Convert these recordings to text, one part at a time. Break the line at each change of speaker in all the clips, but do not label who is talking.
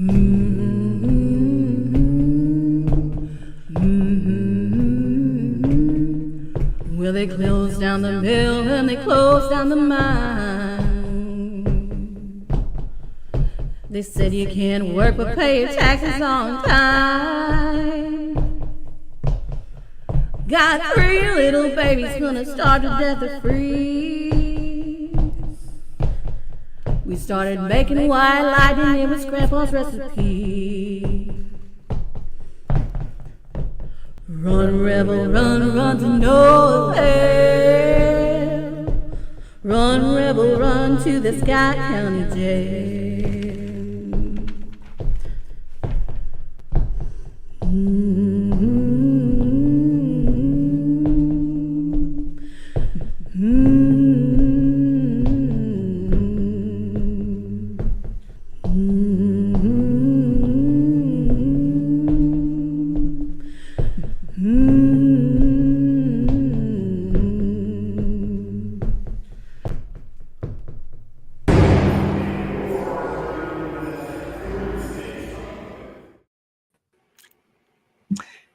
Well, they closed down the mill and they closed down the mine. They said you can't work but pay your taxes on time. Got 3 little babies gonna starve to death or freeze. We started making white lightning, it was Grandpa's recipe. Run, rebel, run to no avail. Run, rebel, run to the Scott County Jail.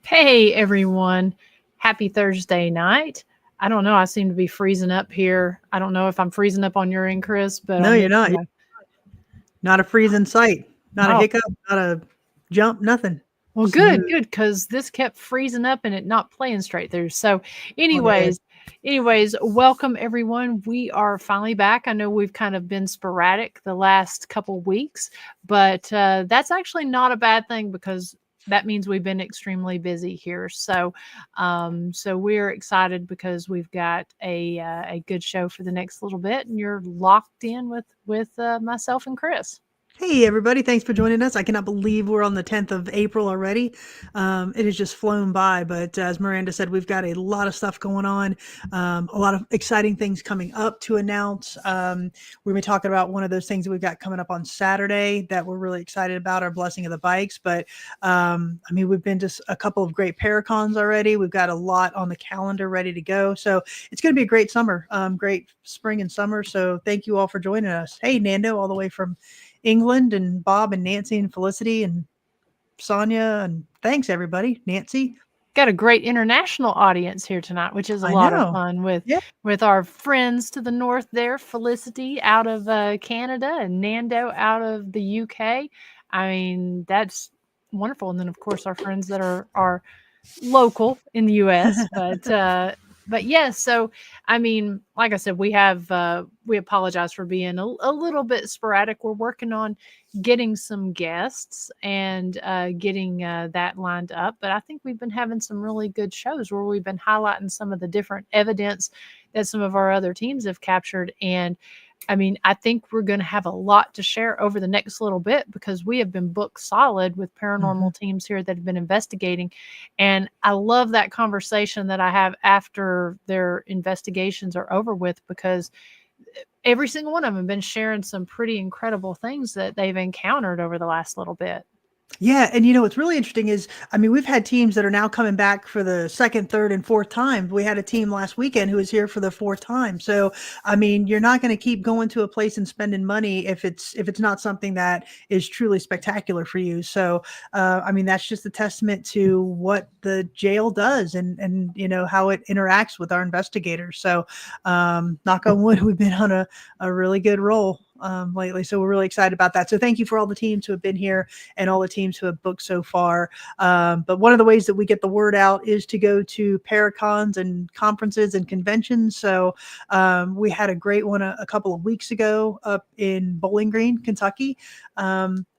Hey everyone, happy Thursday night. I don't know, I seem to be freezing up here. I don't know if I'm freezing up on your end, Chris, but
no, you're not. Not a freeze in sight, not a hiccup, not a jump, nothing.
Well, good, because this kept freezing up and it not playing straight through. So anyways, welcome everyone. We are finally back. I know we've kind of been sporadic the last couple weeks, but that's actually not a bad thing because that means we've been extremely busy here. So, so we're excited because we've got a good show for the next little bit, and you're locked in with myself and Chris.
Hey, everybody. Thanks for joining us. I cannot believe we're on the 10th of April already. It has just flown by. But as Miranda said, we've got a lot of stuff going on, a lot of exciting things coming up to announce. We're going to be talking about one of those things that we've got coming up on Saturday that we're really excited about, our Blessing of the Bikes. But I mean, we've been to a couple of great Paracons already. We've got a lot on the calendar ready to go. So it's going to be a great summer, great spring and summer. So thank you all for joining us. Hey, Nando, all the way from England, and Bob and Nancy and Felicity and Sonia, and thanks everybody. Nancy,
got a great international audience here tonight, which is a lot of fun with our friends to the north there, Felicity out of Canada and Nando out of the UK. I mean, that's wonderful. And then of course our friends that are local in the US, but yes, so I mean, like I said, we apologize for being a little bit sporadic. We're working on getting some guests and getting that lined up. But I think we've been having some really good shows where we've been highlighting some of the different evidence that some of our other teams have captured. And I mean, I think we're going to have a lot to share over the next little bit because we have been booked solid with paranormal teams here that have been investigating. And I love that conversation that I have after their investigations are over with, because every single one of them have been sharing some pretty incredible things that they've encountered over the last little bit.
Yeah. And, you know, what's really interesting is, I mean, we've had teams that are now coming back for the second, third, and fourth time. We had a team last weekend who was here for the fourth time. So, I mean, you're not going to keep going to a place and spending money if it's not something that is truly spectacular for you. So, I mean, that's just a testament to what the jail does and you know, how it interacts with our investigators. So, knock on wood, we've been on a really good roll lately. So we're really excited about that. So thank you for all the teams who have been here and all the teams who have booked so far. But one of the ways that we get the word out is to go to Paracons and conferences and conventions. So we had a great one a couple of weeks ago up in Bowling Green, Kentucky.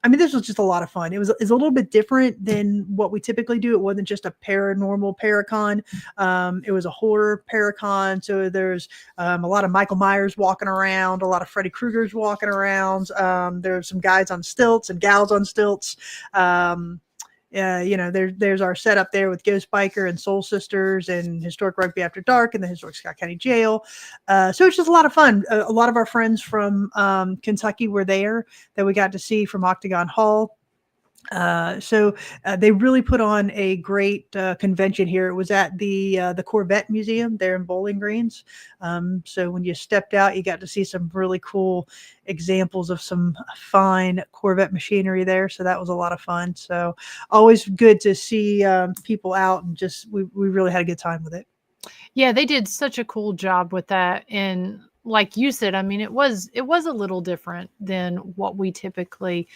I mean, this was just a lot of fun. It's a little bit different than what we typically do. It wasn't just a paranormal Paracon. It was a horror Paracon. So there's a lot of Michael Myers walking around, a lot of Freddy Krueger's walking around. There's some guys on stilts and gals on stilts. You know, there's our setup there with Ghost Biker and Soul Sisters and Historic Rugby After Dark and the Historic Scott County Jail. So it's just a lot of fun. A lot of our friends from Kentucky were there that we got to see from Octagon Hall. So they really put on a great convention here. It was at the Corvette Museum there in Bowling Greens. So when you stepped out, you got to see some really cool examples of some fine Corvette machinery there. So that was a lot of fun. So always good to see people out, and just we really had a good time with it.
Yeah, they did such a cool job with that. And like you said, I mean, it was a little different than what we typically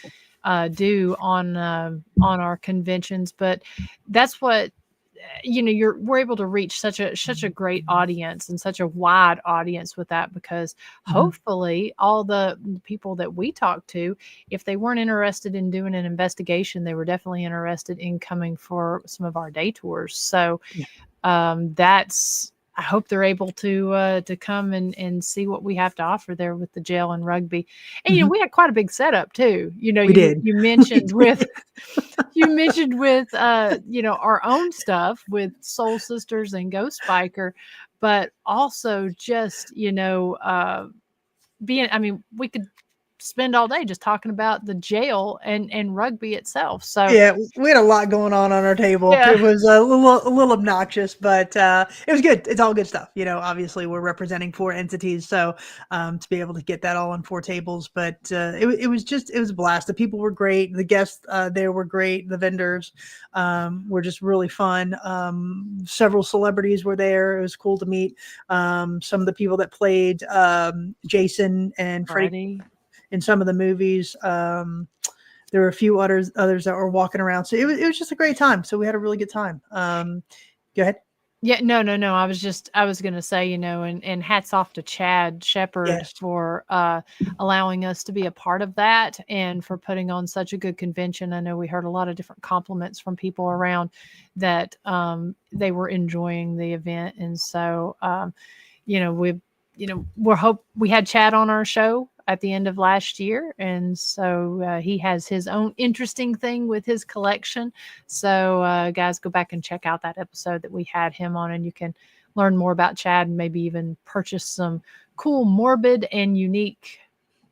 do on our conventions, but that's what we're able to reach such a great audience and such a wide audience with that, because hopefully all the people that we talk to, if they weren't interested in doing an investigation, they were definitely interested in coming for some of our day tours. So I hope they're able to come and see what we have to offer there with the jail and rugby. And we had quite a big setup too.
We did.
You mentioned with our own stuff with Soul Sisters and Ghost Biker, but also just we could spend all day just talking about the jail and rugby itself. So
yeah, we had a lot going on our table.
Yeah.
It was a little obnoxious, but it was good. It's all good stuff. Obviously we're representing 4 entities, so to be able to get that all on 4 tables, but it was a blast. The people were great. The guests there were great. The vendors were just really fun. Several celebrities were there. It was cool to meet some of the people that played Jason and Freddy in some of the movies. There were a few others that were walking around. So it was just a great time. So we had a really good time. Go ahead.
Yeah, no. I was going to say, and hats off to Chad Shepard for allowing us to be a part of that and for putting on such a good convention. I know we heard a lot of different compliments from people around that they were enjoying the event. And so, we had Chad on our show at the end of last year, and so he has his own interesting thing with his collection. So guys, go back and check out that episode that we had him on, and you can learn more about Chad and maybe even purchase some cool, morbid, and unique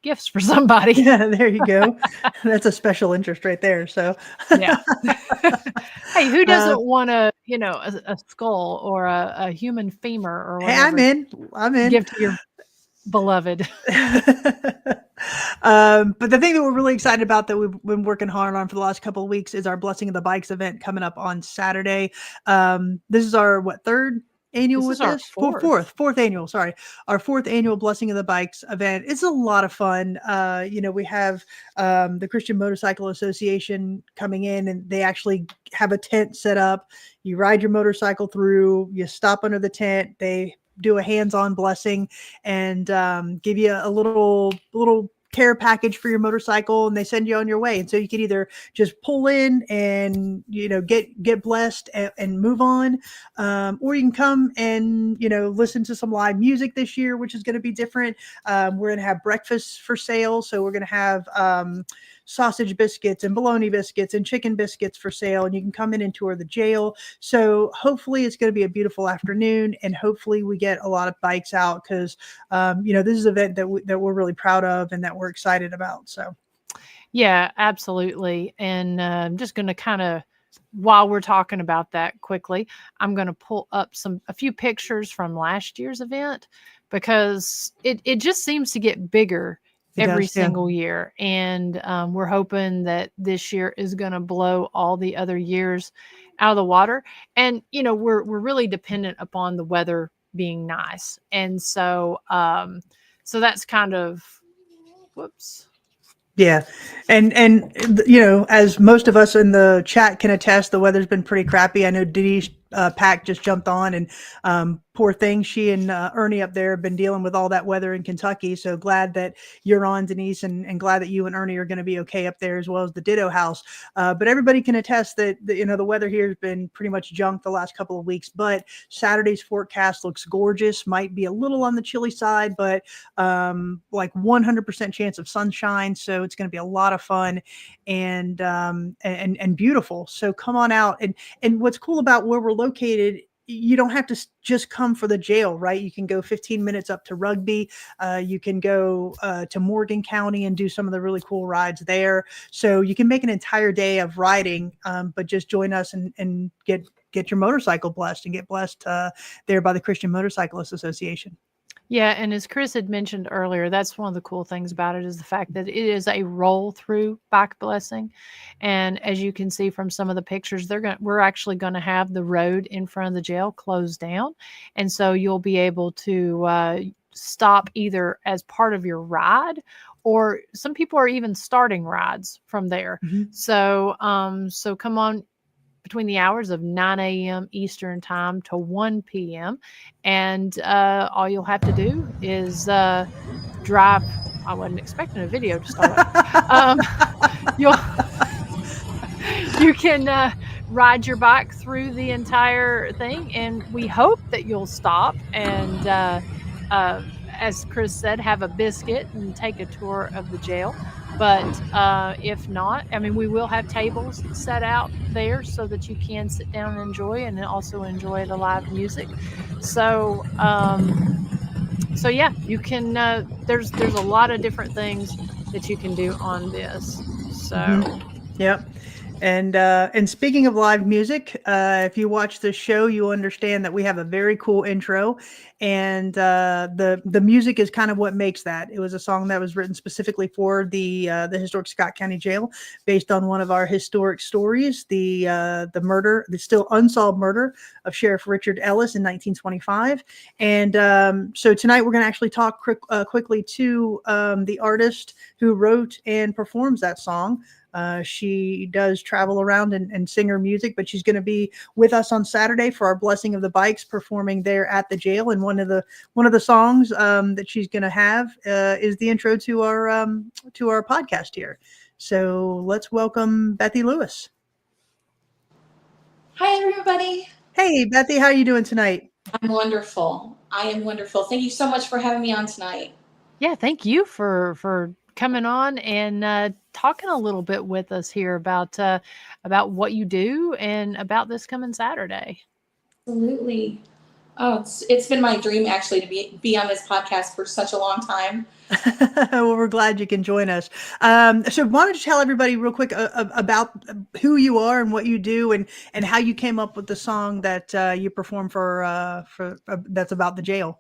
gifts for somebody.
Yeah, there you go. That's a special interest right there. So
yeah. Hey, who doesn't want a skull or a human femur or whatever?
Hey, I'm in.
Give to your beloved.
But the thing that we're really excited about that we've been working hard on for the last couple of weeks is our Blessing of the Bikes event coming up on Saturday. This is our third annual with this? Fourth annual. Sorry, our 4th annual Blessing of the Bikes event. It's a lot of fun. We have the Christian Motorcycle Association coming in, and they actually have a tent set up. You ride your motorcycle through. You stop under the tent. They do a hands-on blessing and give you a little care package for your motorcycle, and they send you on your way. And so you can either just pull in and get blessed and move on, or you can come and listen to some live music this year, which is going to be different. We're going to have breakfast for sale, so we're going to have sausage biscuits and bologna biscuits and chicken biscuits for sale, and you can come in and tour the jail. So hopefully it's going to be a beautiful afternoon, and hopefully we get a lot of bikes out, because this is an event that we're really proud of and that we're excited about. So
yeah, absolutely. And I'm just going to kind of, while we're talking about that quickly, I'm going to pull up a few pictures from last year's event, because it just seems to get bigger every single year. And we're hoping that this year is going to blow all the other years out of the water. And, we're really dependent upon the weather being nice. And so, so that's kind of, whoops.
Yeah. And as most of us in the chat can attest, the weather's been pretty crappy. I know Denise Pack just jumped on, and poor thing, she and Ernie up there have been dealing with all that weather in Kentucky. So glad that you're on, Denise, and glad that you and Ernie are going to be okay up there, as well as the Ditto House. But everybody can attest that the weather here has been pretty much junk the last couple of weeks. But Saturday's forecast looks gorgeous. Might be a little on the chilly side, but like 100% chance of sunshine. So it's going to be a lot of fun and beautiful. So come on out. And what's cool about where we're located you don't have to just come for the jail, right? You can go 15 minutes up to Rugby. You can go to Morgan County and do some of the really cool rides there. So you can make an entire day of riding, but just join us and get your motorcycle blessed and get blessed there by the Christian Motorcyclists Association.
Yeah, and as Chris had mentioned earlier, that's one of the cool things about it is the fact that it is a roll-through bike blessing. And as you can see from some of the pictures, we're actually going to have the road in front of the jail closed down. And so you'll be able to stop either as part of your ride, or some people are even starting rides from there.
Mm-hmm.
So come on between the hours of 9 a.m. Eastern time to 1 p.m. And all you'll have to do is drive. I wasn't expecting a video to start off. You can ride your bike through the entire thing, and we hope that you'll stop and, as Chris said, have a biscuit and take a tour of the jail. But if not, I mean, we will have tables set out there so that you can sit down and enjoy, and also enjoy the live music. So yeah, you can. There's a lot of different things that you can do on this. So,
Yep. And speaking of live music, if you watch the show, you understand that we have a very cool intro, and the music is kind of what makes that. It was a song that was written specifically for the historic Scott County Jail, based on one of our historic stories, the still unsolved murder of Sheriff Richard Ellis in 1925. And so tonight we're going to actually talk quickly to the artist who wrote and performs that song. She does travel around and sing her music, but she's going to be with us on Saturday for our Blessing of the Bikes, performing there at the jail. And one of the songs that she's going to have is the intro to our podcast here. So let's welcome Bethi Lewis.
Hi, everybody.
Hey, Bethi, how are you doing tonight?
I'm wonderful. I am wonderful. Thank you so much for having me on tonight.
Yeah, thank you for coming on and talking a little bit with us here about what you do and about this coming Saturday.
Absolutely. Oh, it's been my dream actually to be on this podcast for such a long time.
Well, we're glad you can join us. So why don't you tell everybody real quick about who you are and what you do and how you came up with the song that you perform for that's about the jail.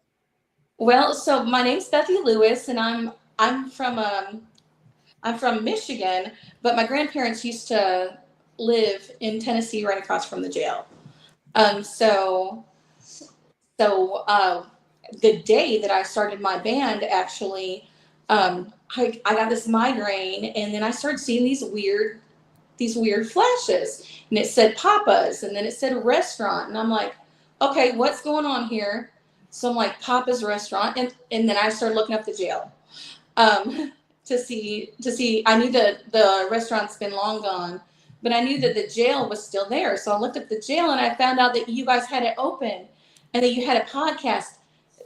Well, so my name's Bethi Lewis, and I'm from Michigan, but my grandparents used to live in Tennessee, right across from the jail. So the day that I started my band, actually, I got this migraine, and then I started seeing these weird flashes, and it said Papa's, and then it said restaurant, and I'm like, okay, what's going on here? So I'm like, Papa's Restaurant, and then I started looking up the jail to see. I knew that the restaurant's been long gone, but I knew that the jail was still there. So I looked up the jail, and I found out that you guys had it open, and that you had a podcast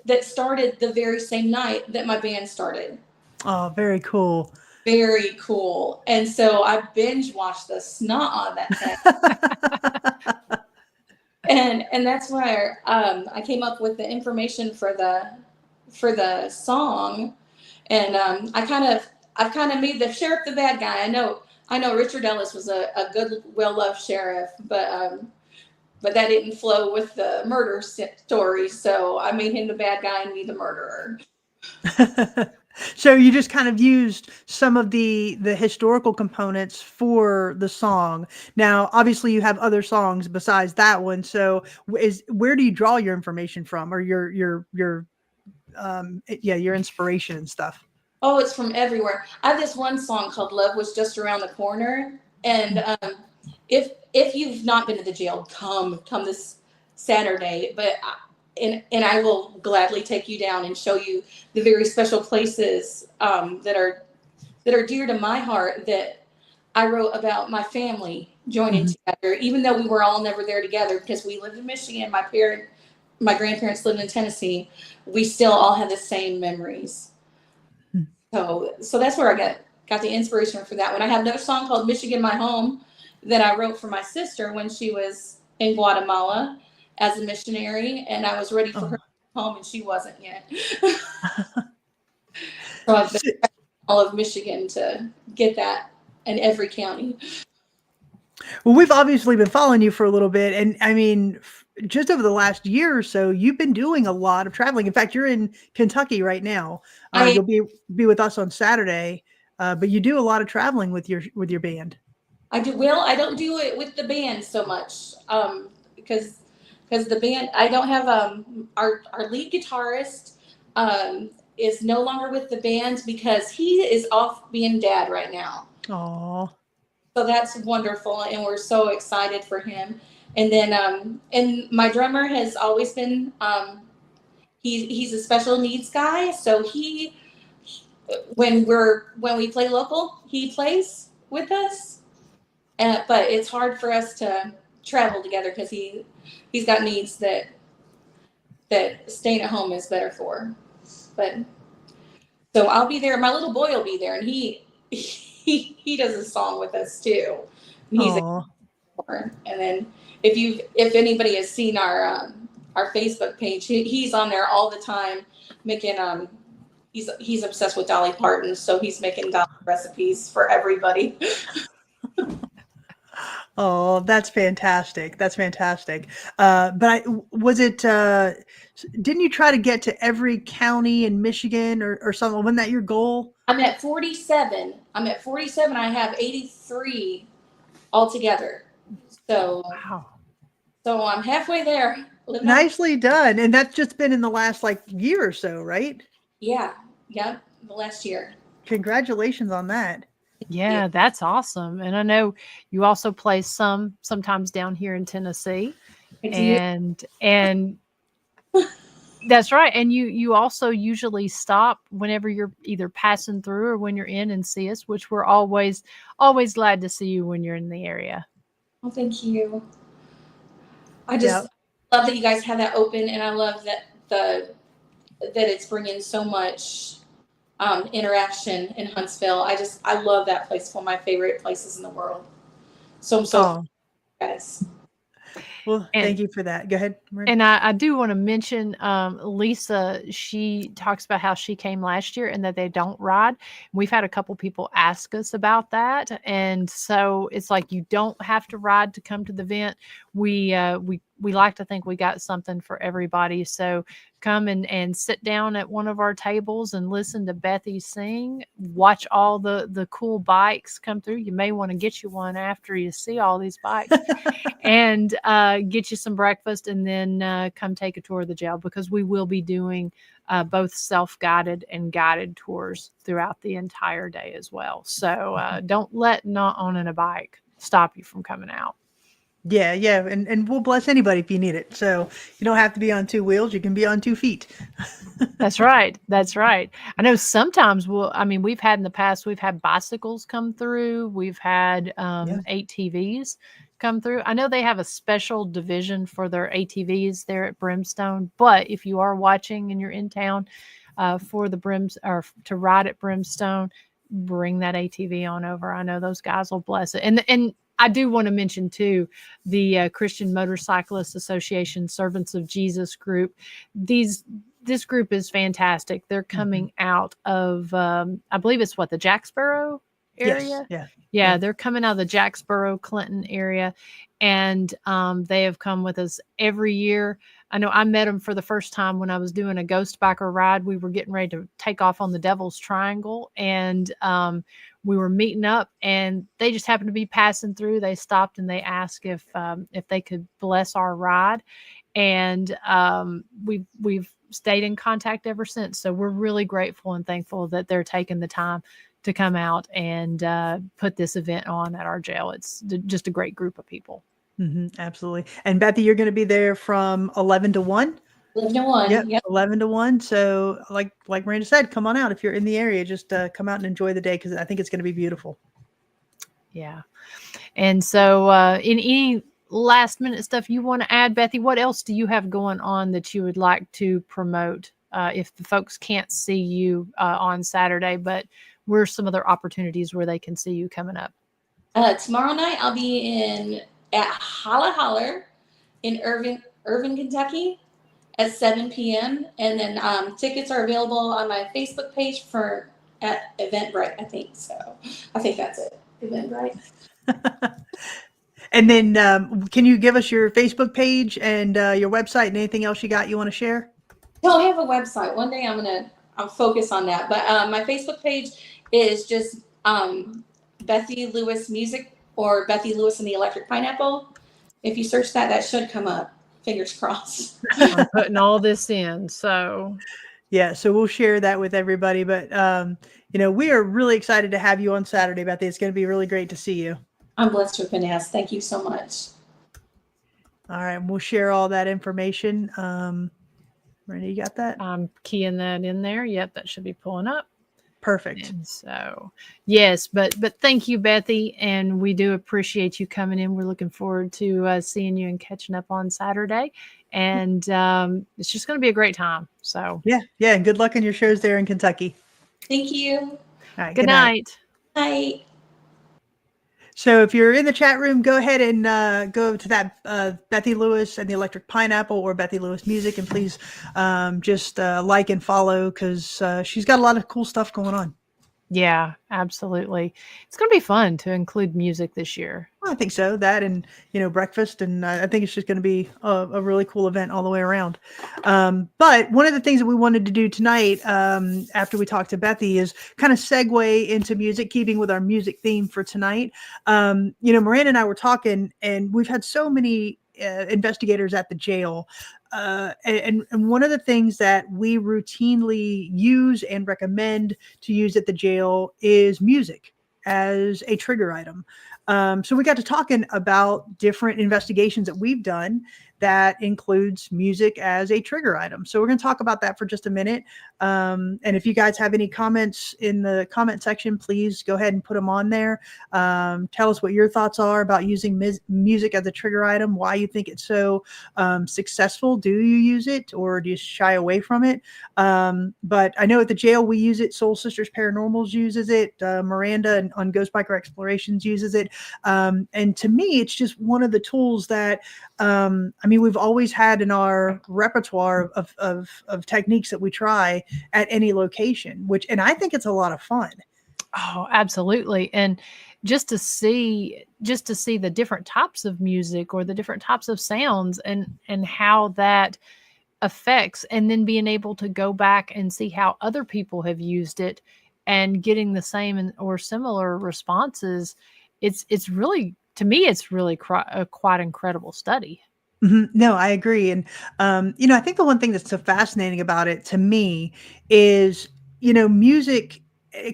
that started the very same night that my band started.
Oh, very cool.
Very cool. And so I binge watched the snot on that thing. And that's where I came up with the information for the song, and I've kind of made the sheriff the bad guy. I know Richard Ellis was a good, well-loved sheriff, but that didn't flow with the murder story, so I made him the bad guy and me the murderer.
So you just kind of used some of the historical components for the song. Now, obviously, you have other songs besides that one. So, where do you draw your information from, or your inspiration and stuff?
Oh, it's from everywhere. I have this one song called "Love Was Just Around the Corner," and if you've not been to the jail, come this Saturday. But and I will gladly take you down and show you the very special places that are dear to my heart, that I wrote about my family joining together, even though we were all never there together because we lived in Michigan. My grandparents lived in Tennessee. We still all have the same memories. So that's where I got the inspiration for that one. I have another song called "Michigan My Home" that I wrote for my sister when she was in Guatemala. as a missionary, and I was ready for her to come home, and she wasn't yet. So I've been all of Michigan to get that in every county.
Well, we've obviously been following you for a little bit, and I mean, just over the last year or so, you've been doing a lot of traveling. In fact, you're in Kentucky right now. You'll be with us on Saturday, but you do a lot of traveling with your band.
I do. Well, I don't do it with the band so much because the band, I don't have our lead guitarist is no longer with the band because he is off being dad right now.
Aww.
So that's wonderful, and we're so excited for him. And then and my drummer has always been he's a special needs guy, so he when we play local, he plays with us. But it's hard for us to travel together because he's got needs that staying at home is better for. But so I'll be there. My little boy will be there, and he does a song with us too. He's and then if anybody has seen our Facebook page, he's on there all the time making he's obsessed with Dolly Parton, so he's making Dolly recipes for everybody.
Oh, that's fantastic. That's fantastic. But didn't you try to get to every county in Michigan or something? Wasn't that your goal?
I'm at 47. I have 83 altogether. So,
wow.
So I'm halfway there.
Nicely done. And that's just been in the last year or so, right?
Yeah. Yeah. The last year.
Congratulations on that.
Yeah, that's awesome. And I know you also play sometimes down here in Tennessee. And that's right. And you also usually stop whenever you're either passing through or when you're in and see us, which we're always glad to see you when you're in the area.
Well, thank you. I just love that you guys have that open, and I love that that it's bringing so much interaction in Huntsville. I love that place. It's one of my favorite places in the world. So I'm so guys.
Well, thank you for that. Go ahead, Maria.
And I do want to mention Lisa. She talks about how she came last year and that they don't ride. We've had a couple people ask us about that, and so it's like you don't have to ride to come to the event. We like to think we got something for everybody. So come and sit down at one of our tables and listen to Bethi sing. Watch all the cool bikes come through. You may want to get you one after you see all these bikes, and get you some breakfast, and then come take a tour of the jail, because we will be doing both self-guided and guided tours throughout the entire day as well. So don't let not owning a bike stop you from coming out.
Yeah. And we'll bless anybody if you need it. So you don't have to be on two wheels. You can be on 2 feet.
That's right. I know sometimes we've had in the past, we've had bicycles come through. We've had ATVs come through. I know they have a special division for their ATVs there at Brimstone, but if you are watching and you're in town for the to ride at Brimstone, bring that ATV on over. I know those guys will bless it. And I do want to mention too, the Christian Motorcyclist Association Servants of Jesus group. This group is fantastic. They're coming out of, I believe it's the Jack Sparrow area.
Yes.
Yeah, they're coming out of the Jacksboro, Clinton area, and they have come with us every year. I know I met them for the first time when I was doing a ghost biker ride. We were getting ready to take off on the Devil's Triangle, and we were meeting up, and they just happened to be passing through. They stopped and they asked if they could bless our ride, and we've stayed in contact ever since. So we're really grateful and thankful that they're taking the time to come out and put this event on at our jail. It's just a great group of people.
Mm-hmm, absolutely. And Bethi, you're going to be there from 11 to 1?
11 to 1.
Yep. 11 to 1. So like Miranda said, come on out. If you're in the area, just come out and enjoy the day, because I think it's going to be beautiful.
Yeah. And so in any last minute stuff you want to add, Bethi, what else do you have going on that you would like to promote if the folks can't see you on Saturday, but where's some other opportunities where they can see you coming up?
Tomorrow night I'll be at Holla Holler in Irving, Kentucky at 7 p.m. And then tickets are available on my Facebook page at Eventbrite, I think. So I think that's it, Eventbrite.
And then can you give us your Facebook page and your website and anything else you want to share?
Well, I have a website. One day I'll focus on that. But my Facebook page is just Bethi Lewis Music or Bethi Lewis and the Electric Pineapple. If you search that, that should come up. Fingers crossed.
I'm putting all this in. So
yeah, so we'll share that with everybody. But we are really excited to have you on Saturday, Bethi. It's going to be really great to see you.
I'm blessed with an ass. Thank you so much.
All right, we'll share all that information. Randy, you got that?
I'm keying that in there. Yep, that should be pulling up.
Perfect.
And so, yes, but thank you, Bethi, and we do appreciate you coming in. We're looking forward to seeing you and catching up on Saturday, and it's just going to be a great time. So
yeah, and good luck on your shows there in Kentucky.
Thank you.
All right,
good night.
Night.
So if you're in the chat room, go ahead and go to that Bethi Lewis and the Electric Pineapple or Bethi Lewis Music, and please just like and follow, because she's got a lot of cool stuff going on.
Yeah, absolutely. It's going to be fun to include music this year.
I think so. That and, breakfast. And I think it's just going to be a really cool event all the way around. But one of the things that we wanted to do tonight, after we talked to Bethi, is kind of segue into music, keeping with our music theme for tonight. Miranda and I were talking, and we've had so many investigators at the jail. And one of the things that we routinely use and recommend to use at the jail is music as a trigger item. So we got to talking about different investigations that we've done that includes music as a trigger item. So we're going to talk about that for just a minute. And if you guys have any comments in the comment section, please go ahead and put them on there. Tell us what your thoughts are about using music as a trigger item, why you think it's so successful. Do you use it, or do you shy away from it? But I know at the jail we use it. Soul Sisters Paranormals uses it. Miranda on Ghost Biker Explorations uses it. And to me, it's just one of the tools that, we've always had in our repertoire of techniques that we try at any location, and I think it's a lot of fun.
Oh, absolutely. And just to see the different types of music or the different types of sounds and how that affects, and then being able to go back and see how other people have used it and getting the same or similar responses. It's really, to me, it's really a quite incredible study.
Mm-hmm. No, I agree. And, I think the one thing that's so fascinating about it to me is, music,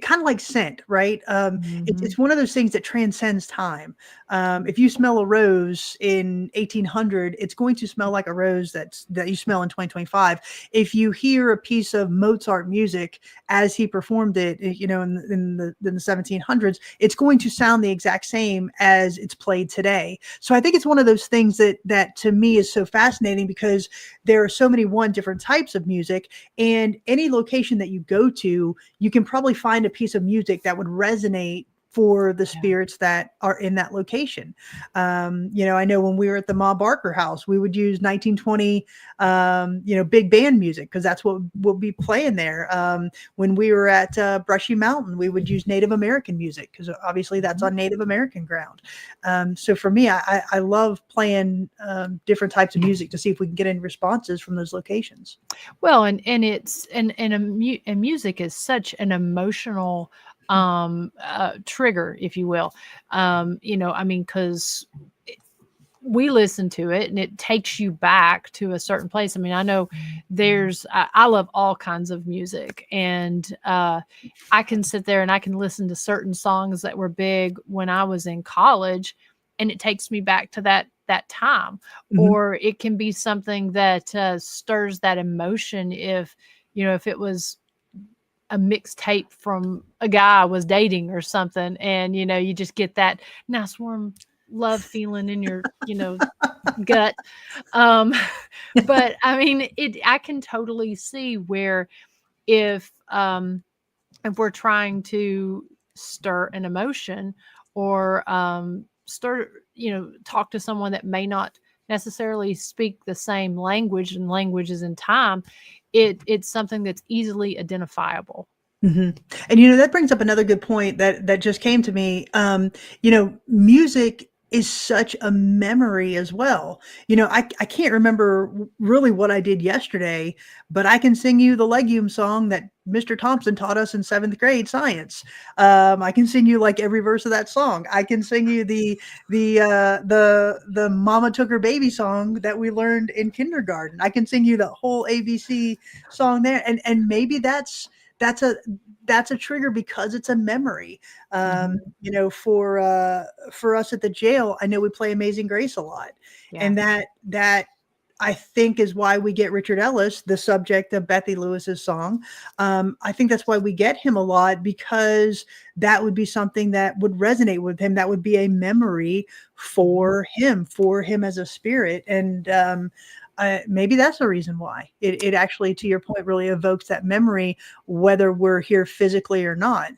kind of like scent, right? It's one of those things that transcends time. If you smell a rose in 1800, it's going to smell like a rose that you smell in 2025. If you hear a piece of Mozart music as he performed it, in the 1700s, it's going to sound the exact same as it's played today. So I think it's one of those things that to me is so fascinating, because there are so many different types of music, and any location that you go to, you can probably find a piece of music that would resonate for the spirits that are in that location. I know when we were at the Ma Barker house, we would use 1920, big band music, because that's what will be playing there. When we were at Brushy Mountain, we would use Native American music, because obviously that's on Native American ground. So for me, I love playing different types of music to see if we can get any responses from those locations.
Well, and music is such an emotional trigger, if you will. Because we listen to it and it takes you back to a certain place. I know I love all kinds of music, and I can sit there and I can listen to certain songs that were big when I was in college, and it takes me back to that time. Mm-hmm. Or it can be something that stirs that emotion if it was a mixtape from a guy I was dating or something, and you just get that nice warm love feeling in your gut. But I can totally see where if we're trying to stir an emotion or talk to someone that may not necessarily speak the same language and languages in time, it's something that's easily identifiable.
Mm-hmm. And that brings up another good point that just came to me. Music is such a memory as well. I can't remember really what I did yesterday, but I can sing you the legume song that Mr. Thompson taught us in 7th grade science. I can sing you like every verse of that song. I can sing you the Mama Took Her Baby song that we learned in kindergarten. I can sing you the whole ABC song there, and maybe that's a trigger because it's a memory. For us at the jail, I know we play Amazing Grace a lot, and that I think is why we get Richard Ellis, the subject of Bethi Lewis's song. I think that's why we get him a lot, because that would be something that would resonate with him. That would be a memory for him as a spirit. And maybe that's the reason why it actually, to your point, really evokes that memory, whether we're here physically or not.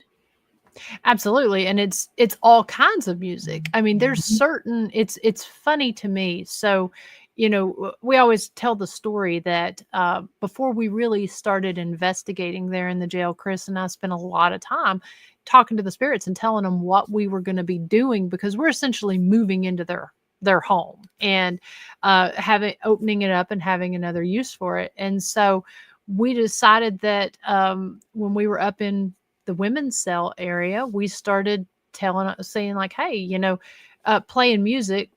Absolutely. And it's all kinds of music. I mean, there's certain, it's funny to me. So, we always tell the story that before we really started investigating there in the jail, Chris and I spent a lot of time talking to the spirits and telling them what we were going to be doing, because we're essentially moving into their home and opening it up and having another use for it. And so we decided that when we were up in the women's cell area, we started saying like, hey, playing music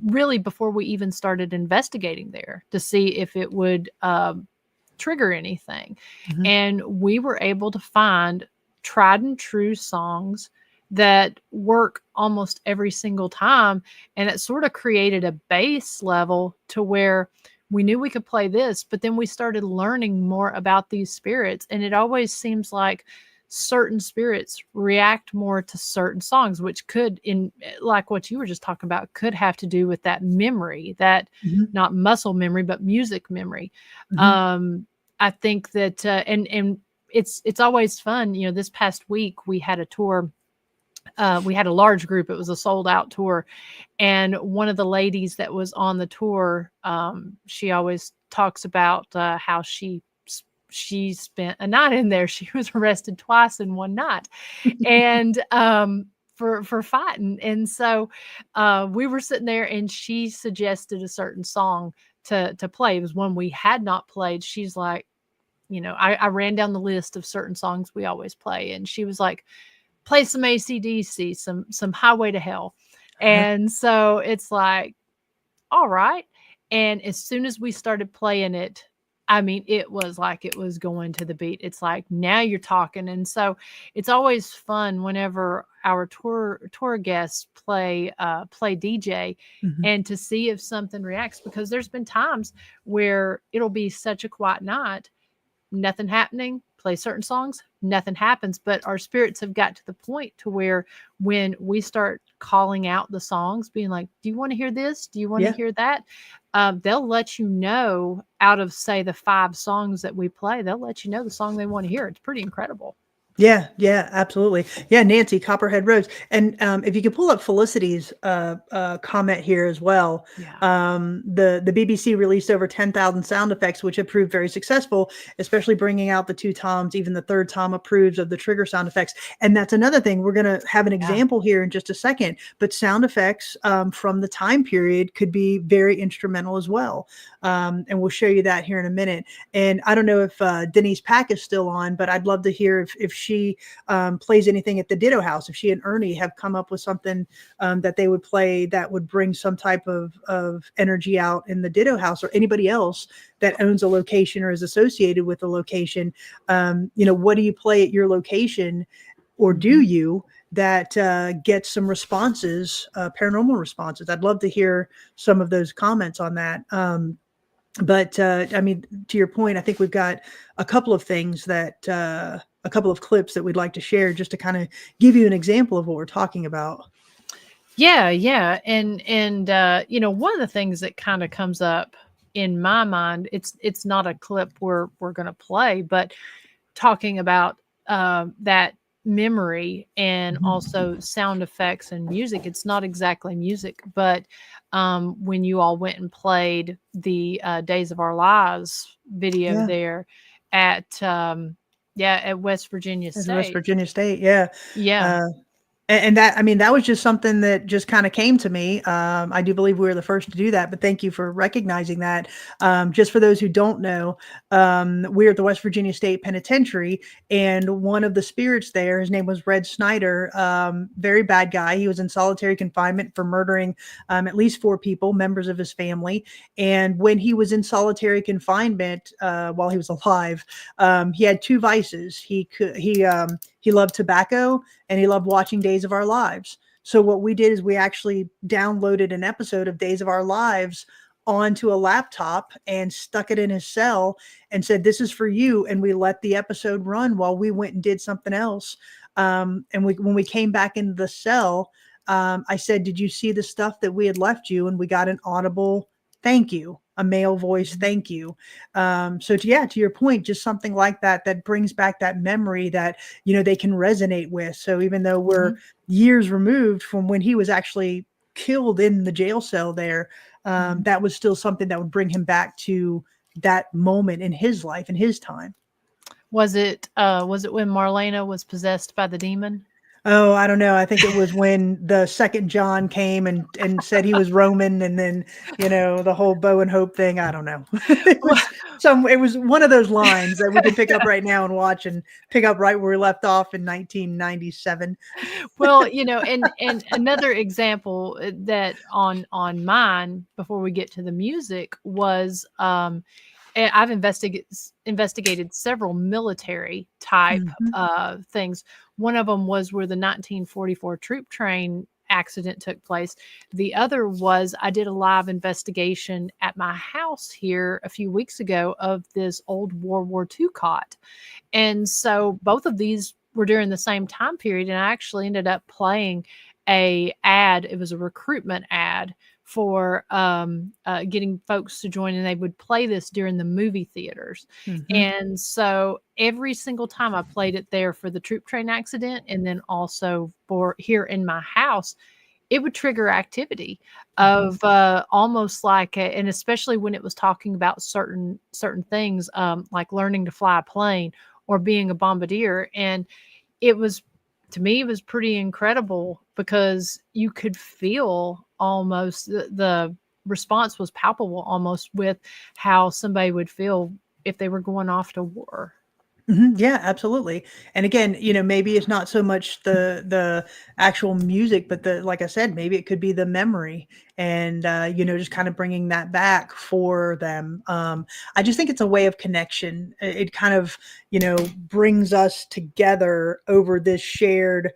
really before we even started investigating there to see if it would trigger anything. Mm-hmm. And we were able to find tried and true songs that work almost every single time. And it sort of created a base level to where we knew we could play this, but then we started learning more about these spirits. And it always seems like certain spirits react more to certain songs, which could, in like what you were just talking about, could have to do with that memory, that not muscle memory, but music memory. I think that, and it's always fun. This past week we had a tour. We had a large group. It was a sold out tour. And one of the ladies that was on the tour, she always talks about how she spent a night in there. She was arrested twice in one night, and for fighting. And so we were sitting there, and she suggested a certain song to play. It was one we had not played. She's like, I ran down the list of certain songs we always play, and she was like, play some AC/DC, some Highway to Hell. And so it's like, all right. And as soon as we started playing it, I mean, it was like it was going to the beat. It's like, now you're talking. And so it's always fun whenever our tour guests play DJ and to see if something reacts, because there's been times where it'll be such a quiet night, nothing happening, play certain songs, nothing happens. But our spirits have got to the point to where when we start calling out the songs, being like, do you want to hear this? Do you want to hear that? They'll let you know, out of, say, the 5 songs that we play, they'll let you know the song they want to hear. It's pretty incredible.
Yeah, absolutely. Yeah, Nancy, Copperhead Roads. And if you could pull up Felicity's comment here as well. Yeah. The BBC released over 10,000 sound effects, which have proved very successful, especially bringing out the 2 toms. Even the 3rd tom approves of the trigger sound effects. And that's another thing. We're going to have an example here in just a second. But sound effects from the time period could be very instrumental as well. And we'll show you that here in a minute. And I don't know if Denise Pack is still on, but I'd love to hear if she plays anything at the Ditto House, if she and Ernie have come up with something that they would play that would bring some type of energy out in the Ditto House, or anybody else that owns a location or is associated with a location. What do you play at your location, or do you, that gets some responses, paranormal responses? I'd love to hear some of those comments on that. But I mean, to your point, I think we've got a couple of things that a couple of clips that we'd like to share, just to kind of give you an example of what we're talking about.
Yeah. And one of the things that kind of comes up in my mind, it's not a clip we're going to play, but talking about that memory and also sound effects and music. It's not exactly music, but when you all went and played the Days of Our Lives video there at at West Virginia State.
West Virginia State, yeah.
Yeah.
And that, I mean, that was just something that just kind of came to me. I do believe we were the first to do that, but thank you for recognizing that. Just for those who don't know, we're at the West Virginia State Penitentiary, and one of the spirits there, his name was Red Snyder, very bad guy. He was in solitary confinement for murdering at least 4 people, members of his family. And when he was in solitary confinement, while he was alive, he had 2 vices. He loved tobacco and he loved watching Days of Our Lives. So what we did is we actually downloaded an episode of Days of Our Lives onto a laptop and stuck it in his cell and said, "This is for you." And we let the episode run while we went and did something else. And when we came back into the cell, I said, "Did you see the stuff that we had left you?" And we got an audible thank you, a male voice thank you. So to your point, just something like that brings back that memory that, they can resonate with. So even though we're years removed from when he was actually killed in the jail cell there, that was still something that would bring him back to that moment in his life, in his time.
Was it when Marlena was possessed by the demon?
Oh, I don't know. I think it was when the second John came and said he was Roman, and then, the whole Bo and Hope thing. I don't know. It was one of those lines that we can pick up right now and watch and pick up right where we left off in 1997.
Well, and another example that on mine before we get to the music was I've investigated several military type things. One of them was where the 1944 troop train accident took place. The other was I did a live investigation at my house here a few weeks ago of this old World War II cot. And so both of these were during the same time period. And I actually ended up playing a ad. It was a recruitment ad for getting folks to join, and they would play this during the movie theaters. And so every single time I played it there for the troop train accident, and then also for here in my house, it would trigger activity of almost like, and especially when it was talking about certain things, like learning to fly a plane or being a bombardier. And it was, to me, it was pretty incredible because you could feel almost the response was palpable almost with how somebody would feel if they were going off to war.
Yeah, absolutely. And again, maybe it's not so much the actual music, but like I said, maybe it could be the memory and, just kind of bringing that back for them. I just think it's a way of connection. It kind of, brings us together over this shared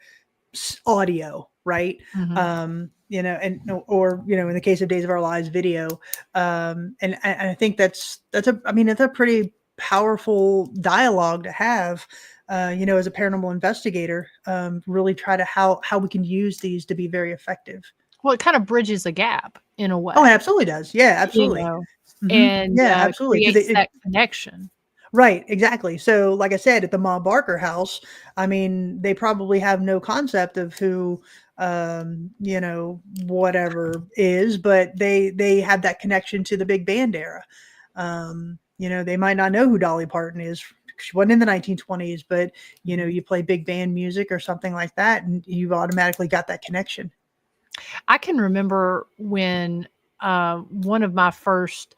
audio, right? And in the case of Days of Our Lives video. And I think that's a pretty powerful dialogue to have, as a paranormal investigator, really try to how we can use these to be very effective.
Well, it kind of bridges a gap in a way.
Oh, it absolutely does. Yeah, absolutely.
And
absolutely
creates that connection.
Right, exactly. So like I said, at the Ma Barker house, they probably have no concept of who, whatever is, but they have that connection to the big band era. They might not know who Dolly Parton is. She wasn't in the 1920s, but, you play big band music or something like that, and you've automatically got that connection.
I can remember when one of my first,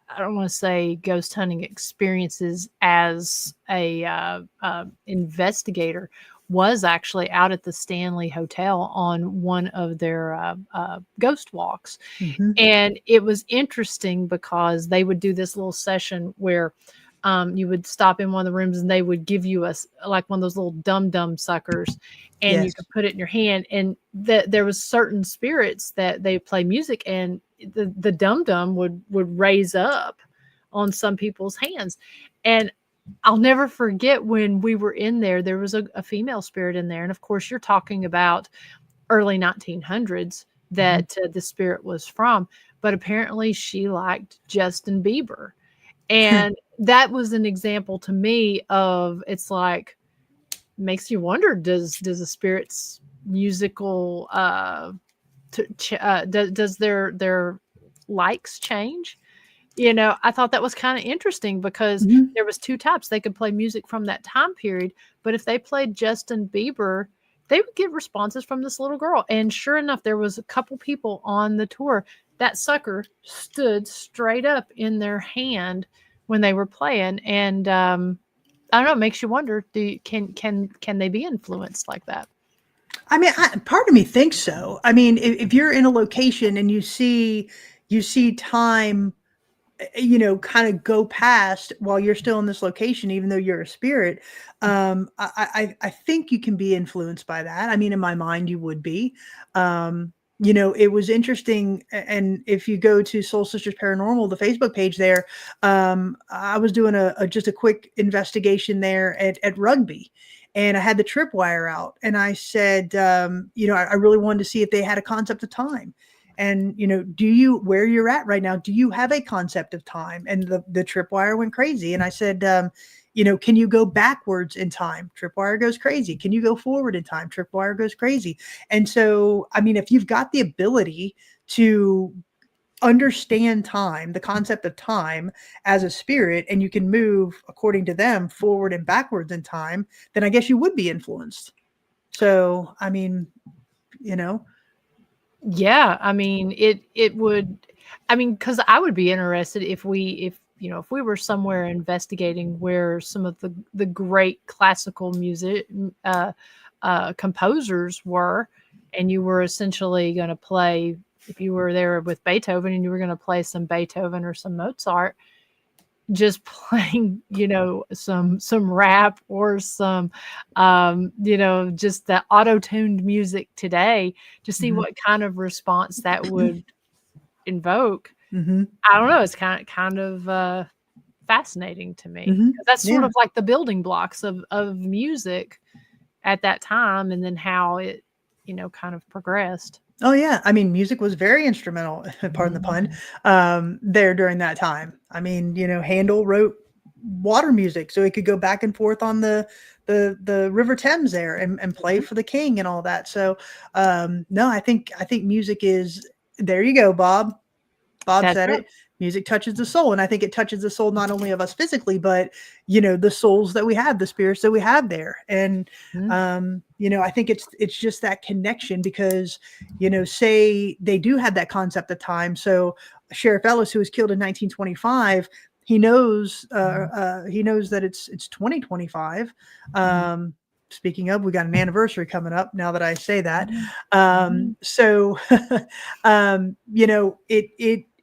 I don't want to say ghost hunting experiences as a investigator was actually out at the Stanley Hotel on one of their ghost walks. And it was interesting because they would do this little session where you would stop in one of the rooms and they would give you like one of those little dum-dum suckers, and you could put it in your hand. And there was certain spirits that they play music, and the dum-dum would raise up on some people's hands. And I'll never forget when we were in there, there was a female spirit in there. And of course, you're talking about early 1900s that the spirit was from, but apparently she liked Justin Bieber. And that was an example to me of, it's like, makes you wonder, does the Spirit's musical does their likes change? I thought that was kind of interesting because there was two types. They could play music from that time period, but if they played Justin Bieber, they would get responses from this little girl. And sure enough, there was a couple people on the tour. That sucker stood straight up in their hand when they were playing. And I don't know, it makes you wonder, can they be influenced like that?
I mean, part of me thinks so. I mean, if you're in a location and you see time, kind of go past while you're still in this location, even though you're a spirit, I think you can be influenced by that. I mean, in my mind, you would be. It was interesting. And if you go to Soul Sisters Paranormal, the Facebook page there, I was doing just a quick investigation there at Rugby. And I had the tripwire out, and I said, I really wanted to see if they had a concept of time. And, where you're at right now, do you have a concept of time? And the tripwire went crazy. And I said, can you go backwards in time? Tripwire goes crazy. Can you go forward in time? Tripwire goes crazy. And so, I mean, if you've got the ability to understand time, the concept of time as a spirit, and you can move according to them forward and backwards in time, then I guess you would be influenced. So, I mean,
Yeah, I mean, it would, I mean, because I would be interested if we were somewhere investigating where some of the great classical music composers were, and you were essentially going to play, if you were there with Beethoven and you were going to play some Beethoven or some Mozart, just playing, some rap or some, just that auto-tuned music today to see what kind of response that would invoke. I don't know. It's kind of fascinating to me. That's sort of like the building blocks of music at that time, and then how it, kind of progressed.
Oh yeah. I mean, music was very instrumental, pardon the pun, there during that time. I mean, Handel wrote water music so he could go back and forth on the River Thames there and play for the king and all that. So, no, I think music is, there you go, Bob. Bob said it. Music touches the soul. And I think it touches the soul, not only of us physically, but, the souls that we have, the spirits that we have there. And, I think it's just that connection because, say they do have that concept of time. So Sheriff Ellis, who was killed in 1925, he knows that it's 2025. Speaking of, we got an anniversary coming up now that I say that. So,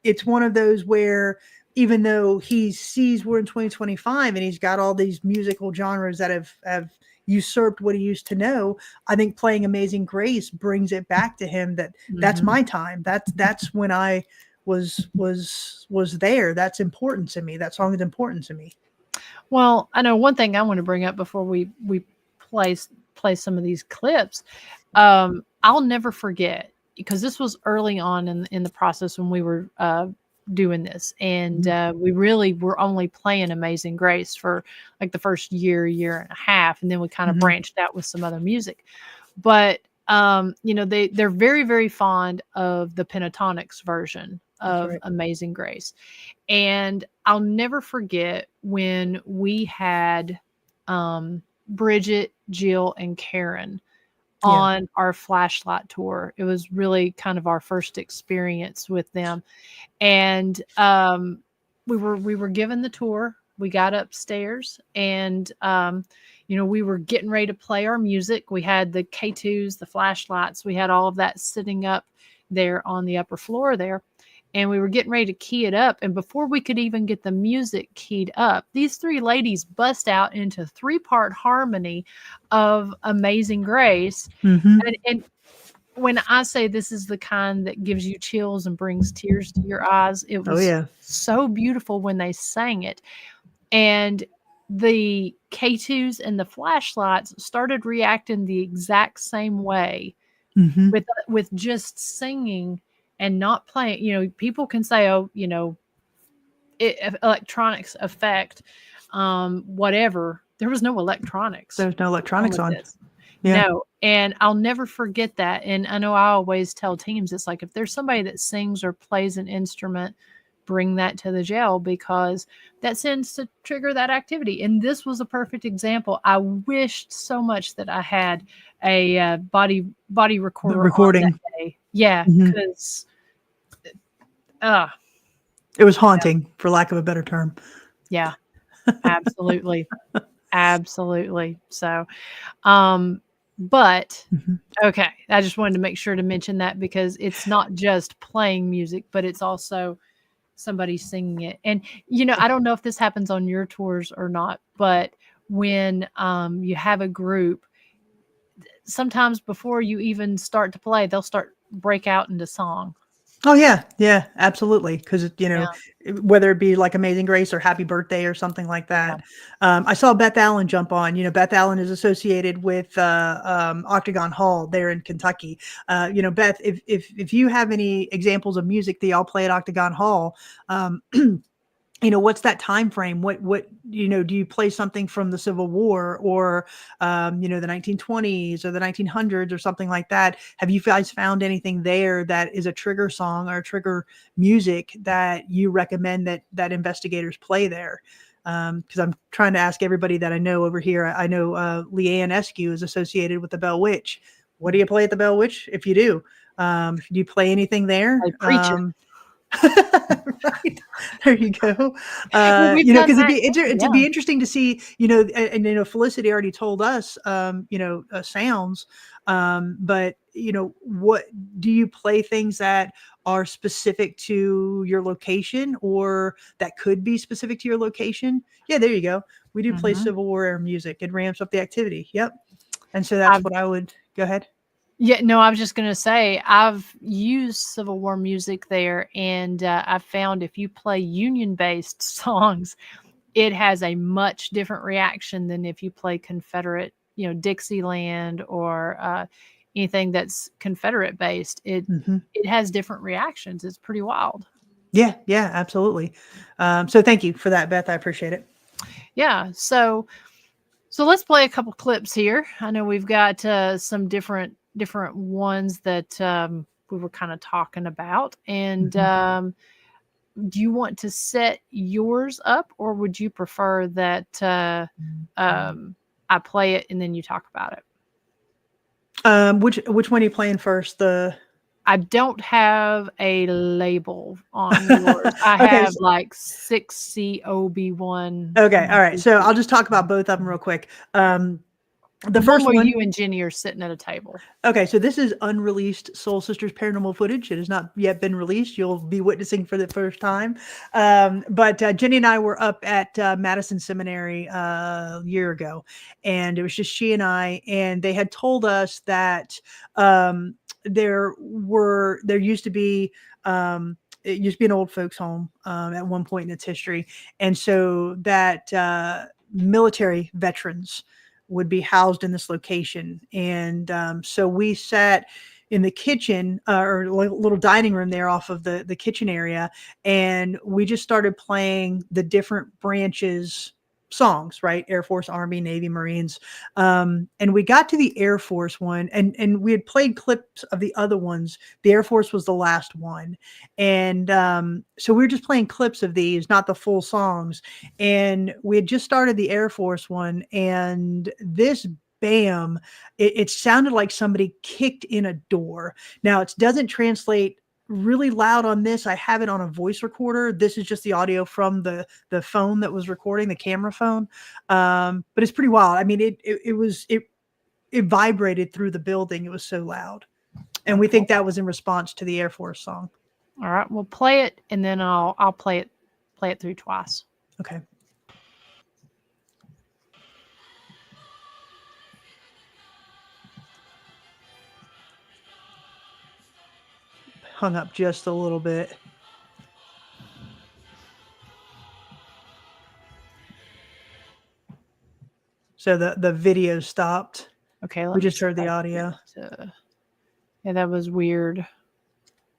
it's one of those where even though he sees we're in 2025 and he's got all these musical genres that have usurped what he used to know, I think playing Amazing Grace brings it back to him that that's my time. That's when I was there. That's important to me. That song is important to me.
Well, I know one thing I want to bring up before we play some of these clips. I'll never forget, because this was early on in the process when we were doing this, and we really were only playing Amazing Grace for like the first year and a half, and then we kind of branched out with some other music. But they're very, very fond of the Pentatonics version of Amazing Grace, and I'll never forget when we had Bridget, Jill, and Karen on our flashlight tour. It was really kind of our first experience with them. And we were given the tour. We got upstairs and we were getting ready to play our music. We had the K2s, the flashlights, we had all of that sitting up there on the upper floor there. And we were getting ready to key it up. And before we could even get the music keyed up, these three ladies bust out into 3-part harmony of Amazing Grace. And when I say this is the kind that gives you chills and brings tears to your eyes, it was so beautiful when they sang it. And the K2s and the flashlights started reacting the exact same way with just singing and not playing. People can say, electronics affect whatever. there was no electronics.
There was no electronics on.
Yeah. No. And I'll never forget that. And I know I always tell teams, it's like, if there's somebody that sings or plays an instrument, bring that to the jail, because that tends to trigger that activity. And this was a perfect example. I wished so much that I had a body recorder
recording.
on that day. Yeah. Because
it was haunting, for lack of a better term.
Yeah, absolutely. Absolutely. So, but okay, I just wanted to make sure to mention that, because it's not just playing music, but it's also somebody singing it. And, I don't know if this happens on your tours or not, but when you have a group, sometimes before you even start to play, they'll break out into song.
Oh yeah. Yeah, absolutely. Cause whether it be like Amazing Grace or Happy Birthday or something like that. Yeah. I saw Beth Allen jump on. Beth Allen is associated with Octagon Hall there in Kentucky. Beth, if you have any examples of music that y'all play at Octagon Hall, what's that time frame? What do you play something from the Civil War or the 1920s or the 1900s or something like that? Have you guys found anything there that is a trigger song or a trigger music that you recommend that investigators play there? Because I'm trying to ask everybody that I know over here. I know Leanne Eskew is associated with the Bell Witch. What do you play at the Bell Witch? If you do you play anything there?
I preach it.
Right. There you go. Because it'd be interesting to see, and Felicity already told us, sounds, but what do you play things that are specific to your location or that could be specific to your location? Yeah, there you go. We do play Civil War era music. It ramps up the activity. Yep. And so that's what I would go ahead.
Yeah, no, I was just going to say, I've used Civil War music there, and I've found if you play Union-based songs, it has a much different reaction than if you play Confederate, Dixieland or anything that's Confederate-based. It has different reactions. It's pretty wild.
Yeah, absolutely. So thank you for that, Beth. I appreciate it.
Yeah, so let's play a couple clips here. I know we've got some different ones that we were kind of talking about. And do you want to set yours up, or would you prefer that I play it and then you talk about
it? Which one are you playing first?
I don't have a label on yours. I have like 6COB1.
Okay. All right. So I'll just talk about both of them real quick. The first one,
you and Jenny are sitting at a table.
Okay, so this is unreleased Soul Sisters paranormal footage. It has not yet been released. You'll be witnessing for the first time. But Jenny and I were up at Madison Seminary a year ago, and it was just she and I. And they had told us that there used to be it used to be an old folks home at one point in its history, and so that military veterans would be housed in this location. And so we sat in the kitchen or little dining room there off of the kitchen area. And we just started playing the different branches songs, right? Air Force, Army, Navy, Marines. And we got to the Air Force one and we had played clips of the other ones. The Air Force was the last one. And so we were just playing clips of these, not the full songs. And we had just started the Air Force one, and this bam, it sounded like somebody kicked in a door. Now it doesn't translate really loud on this. I have it on a voice recorder. This is just the audio from the phone that was recording, the camera phone. But it's pretty wild. I mean, it vibrated through the building. It was so loud. And we think that was in response to the Air Force song.
All right, we'll play it, and then I'll play it through twice.
Okay. Hung up just a little bit. So the video stopped.
Okay.
We just heard the audio.
Yeah, that was weird.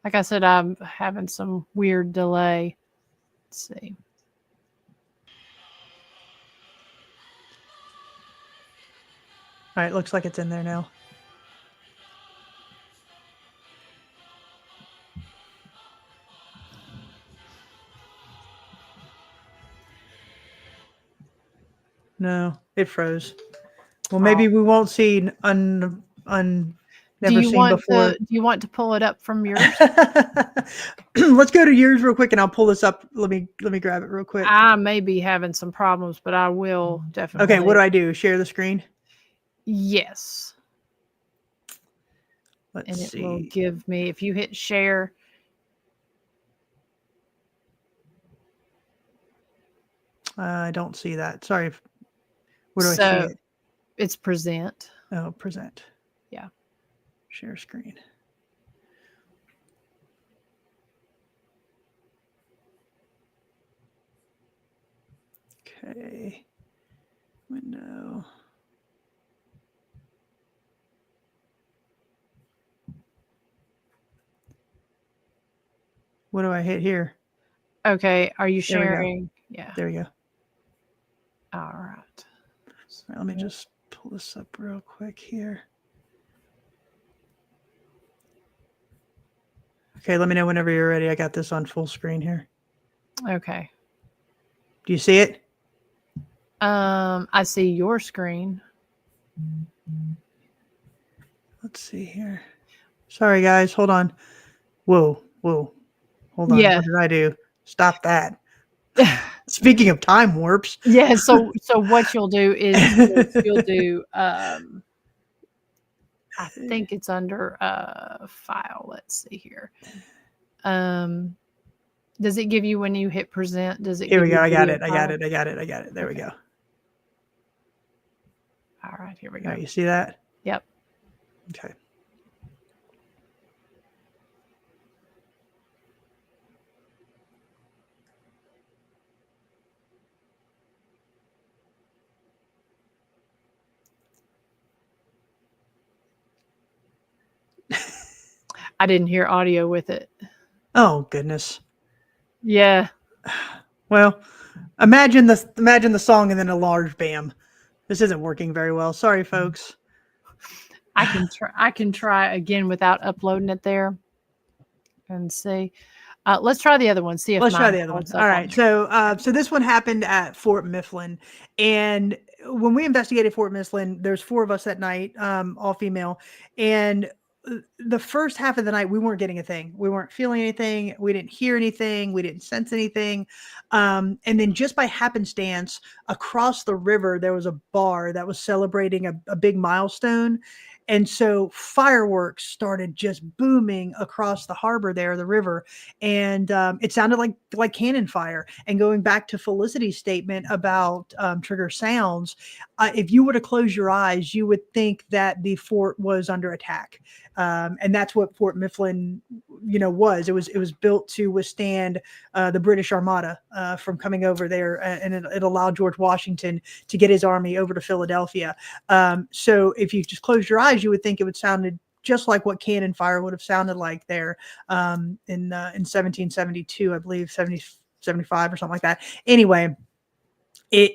Like I said, I'm having some weird delay. Let's see.
All right, looks like it's in there now. No, it froze. Well, maybe we won't see never seen before.
Do you want to pull it up from yours?
Let's go to yours real quick, and I'll pull this up. Let me grab it real quick.
I may be having some problems, but I will definitely.
Okay, what do I do? Share the screen?
Yes.
Let's see.
It will give me, if you hit share.
I don't see that. Sorry. Where do I see it?
It's present.
Oh, present.
Yeah.
Share screen. Okay. Window. What do I hit here?
Okay. Are you sharing?
Yeah. There we go.
All right.
Let me just pull this up real quick here. Okay, let me know whenever you're ready. I got this on full screen here.
Okay.
Do you see it?
I see your screen.
Let's see here. Sorry, guys. Hold on. Whoa. Hold on.
Yeah.
What did I do? Stop that. Speaking of time warps.
Yeah. So what you'll do is you'll do, I think it's under file. Let's see here. Does it give you when you hit present? Does it?
Here we go. I got it. There we go.
All right. Here we go.
All right, you see that?
Yep.
Okay.
I didn't hear audio with it.
Oh goodness.
Yeah.
Well, imagine the song and then a large bam. This isn't working very well. Sorry, folks.
I can try again without uploading it there and see. Let's try the other one. See if
let's try the other one. All right. So this one happened at Fort Mifflin, and when we investigated Fort Mifflin, there's 4 of us that night, all female, and the first half of the night we weren't getting a thing. We weren't feeling anything. We didn't hear anything. We didn't sense anything. And then just by happenstance, across the river there was a bar that was celebrating a big milestone. And so fireworks started just booming across the harbor there, the river. And it sounded like cannon fire. And going back to Felicity's statement about trigger sounds, if you were to close your eyes, you would think that the fort was under attack. And that's what Fort Mifflin, was. It was built to withstand the British Armada from coming over there, and it allowed George Washington to get his army over to Philadelphia. So if you just close your eyes, you would think it would sounded just like what cannon fire would have sounded like there in 1772, I believe, 75 or something like that. Anyway,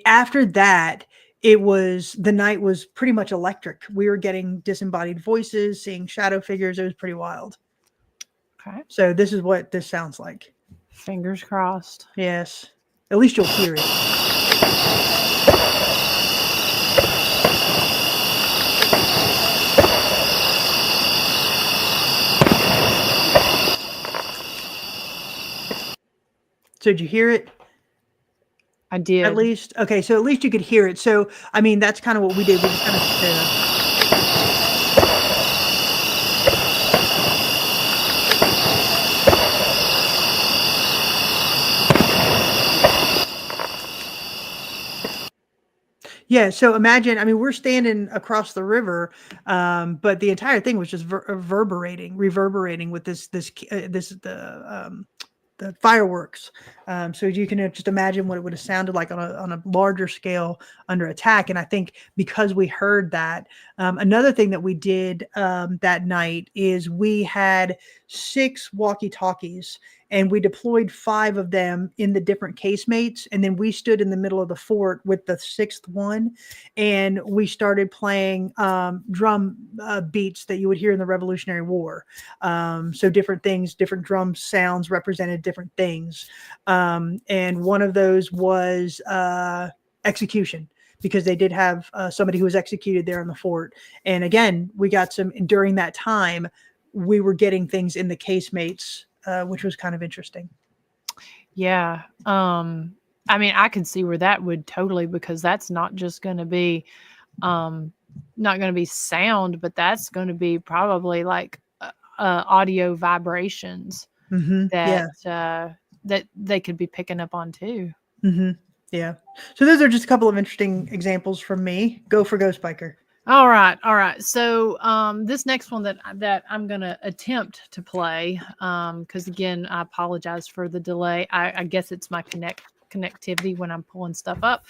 after that, the night was pretty much electric. We were getting disembodied voices, seeing shadow figures. It was pretty wild.
Okay.
So this is what this sounds like.
Fingers crossed.
Yes. At least you'll hear it. So did you hear it?
I did.
At least. Okay, so at least you could hear it. So, I mean, that's kind of what we did. We just kind of Yeah, so imagine, I mean, we're standing across the river, but the entire thing was just reverberating with the fireworks. So you can just imagine what it would have sounded like on a larger scale under attack. And I think because we heard that, another thing that we did that night is we had 6 walkie-talkies, and we deployed 5 of them in the different casemates, and then we stood in the middle of the fort with the 6th one, and we started playing drum beats that you would hear in the Revolutionary War. So different things, different drum sounds represented different things. And one of those was execution, because they did have somebody who was executed there in the fort. And again, we got some, during that time, we were getting things in the casemates, which was kind of interesting.
Yeah. I mean, I can see where that would totally, because that's not just going to be, not going to be sound, but that's going to be probably like audio vibrations that that they could be picking up on too.
Yeah. So those are just a couple of interesting examples from me. Go for Ghost Biker.
All right. So this next one that I'm going to attempt to play, because again, I apologize for the delay. I guess it's my connectivity when I'm pulling stuff up.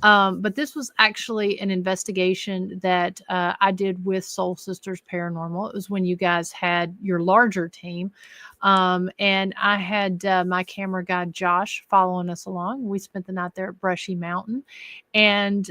But this was actually an investigation that I did with Soul Sisters Paranormal. It was when you guys had your larger team. And I had my camera guy, Josh, following us along. We spent the night there at Brushy Mountain. And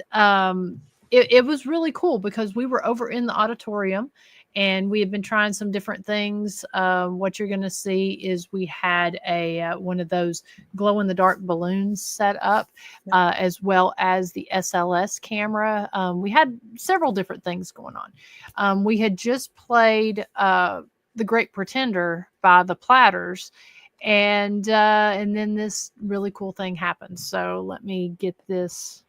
it was really cool because we were over in the auditorium and we had been trying some different things. What you're going to see is we had a one of those glow in the dark balloons set up, as well as the SLS camera. We had several different things going on. We had just played The Great Pretender by the Platters, and then this really cool thing happened. So let me get this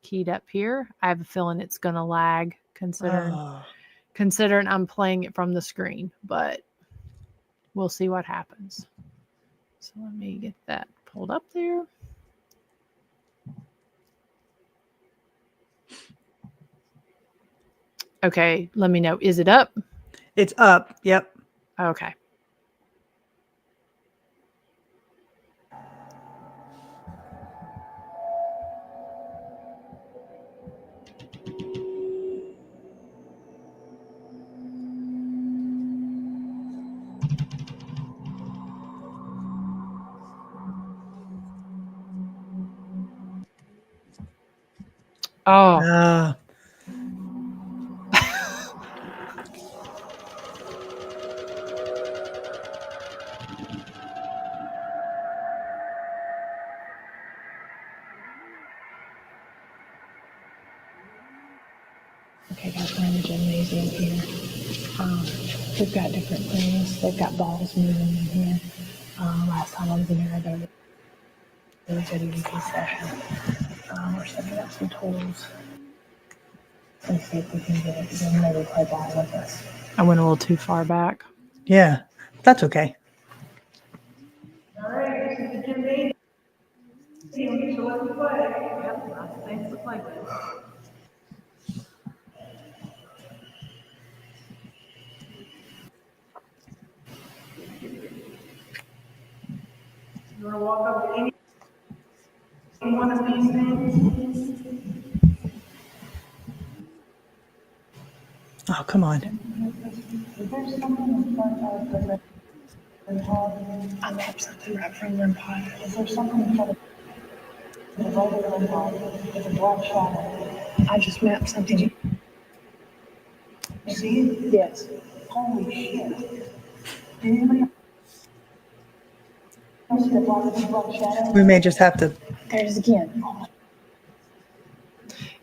keyed up here. I have a feeling it's going to lag considering I'm playing it from the screen, but we'll see what happens. So let me get that pulled up there. Okay, let me know. Is it up?
It's up. Yep.
Okay. Oh. Okay, guys, we're in the gymnasium here. We've got different things. They've got balls moving in here. Last time I was in here, I got a really good EVP session. We're setting up some tools and see if we can get them maybe play ball with us. I went a little too far back.
Yeah, that's okay.
All right, this is the gymnasium. So let's play. Yep, lots of things to play with. You want to walk up to any one of these things?
Oh, come on.
Is there something in front of the REM pod? I mapped something right from REM pod. Is there something in front of the regular REM pod? It's a black shadow. I just mapped something. Did you see it? Yes. Holy shit. Did anybody else see the black shadow?
We may just have to.
There it is again.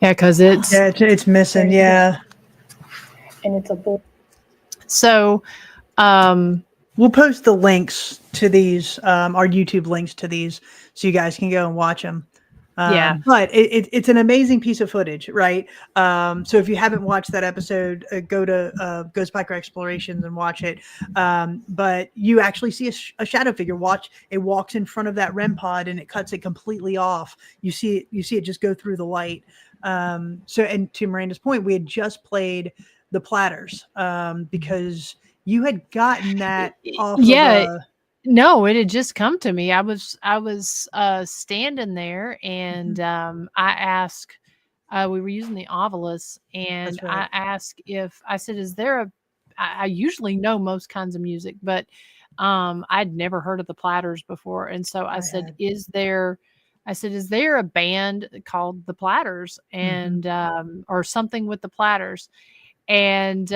Yeah, because
it's missing. Yeah.
And it's a bull.
So
we'll post the links to these, our YouTube links to these, so you guys can go and watch them.
Yeah.
But it's an amazing piece of footage, right? So if you haven't watched that episode, go to Ghost Biker Explorations and watch it. But you actually see a shadow figure. It walks in front of that REM pod and it cuts it completely off. You see it just go through the light. So, and to Miranda's point, we had just played the Platters, because you had gotten that off.
No, it had just come to me. I was standing there and I asked, we were using the Ovilus, and
right.
I asked I said, is there I usually know most kinds of music, but I'd never heard of the Platters before. And so I said, is there a band called the Platters and or something with the Platters? And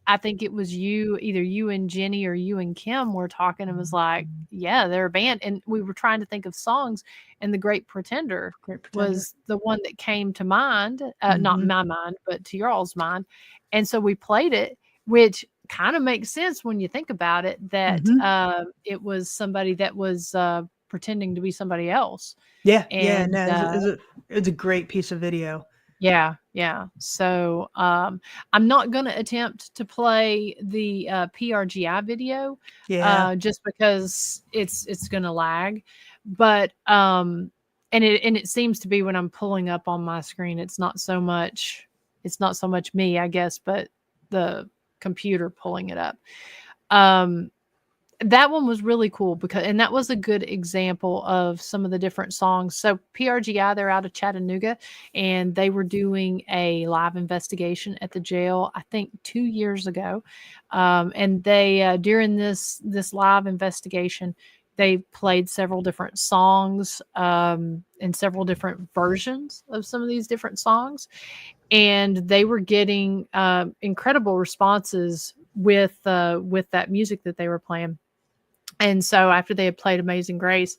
I think it was either you and Jenny or you and Kim were talking and was like, yeah, they're a band. And we were trying to think of songs, and The Great Pretender was the one that came to mind, not my mind, but to y'all's mind. And so we played it, which kind of makes sense when you think about it, that it was somebody that was pretending to be somebody else.
Yeah.
And,
No, it's a great piece of video.
Yeah. So I'm not going to attempt to play the PRGI video, just because it's going to lag. But and it seems to be when I'm pulling up on my screen, it's not so much me, I guess, but the computer pulling it up. That one was really cool and that was a good example of some of the different songs. So PRGI, they're out of Chattanooga, and they were doing a live investigation at the jail, I think 2 years ago. And they, during this live investigation, they played several different songs, and several different versions of some of these different songs. And they were getting incredible responses with that music that they were playing. And so after they had played Amazing Grace,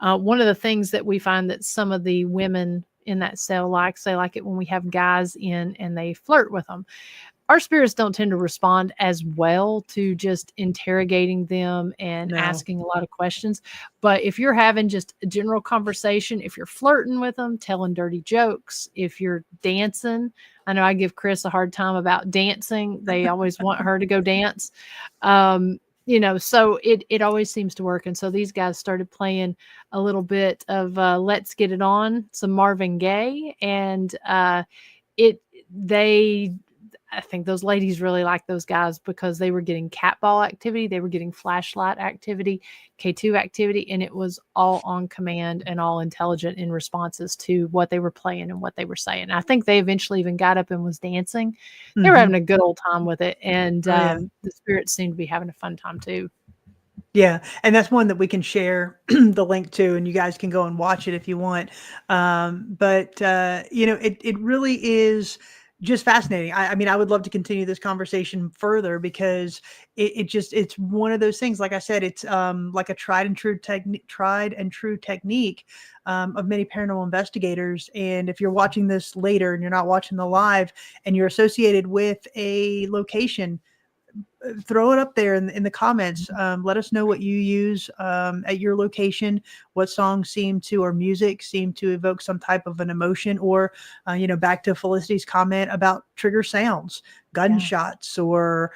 one of the things that we find that some of the women in that cell they like it when we have guys in and they flirt with them. Our spirits don't tend to respond as well to just interrogating them and asking a lot of questions. But if you're having just a general conversation, if you're flirting with them, telling dirty jokes, if you're dancing, I know I give Chris a hard time about dancing. They always want her to go dance. So it always seems to work. And so these guys started playing a little bit of Let's Get It On, some Marvin Gaye. And I think those ladies really liked those guys because they were getting cat ball activity. They were getting flashlight activity, K2 activity, and it was all on command and all intelligent in responses to what they were playing and what they were saying. I think they eventually even got up and was dancing. They were having a good old time with it. And the spirits seemed to be having a fun time too.
Yeah. And that's one that we can share the link to, and you guys can go and watch it if you want. It really is just fascinating. I mean, I would love to continue this conversation further because it's one of those things. Like I said, it's like a tried and true technique of many paranormal investigators. And if you're watching this later and you're not watching the live and you're associated with a location, throw it up there in the comments. Let us know what you use at your location, what songs or music seem to evoke some type of an emotion, or back to Felicity's comment about trigger sounds, gunshots, or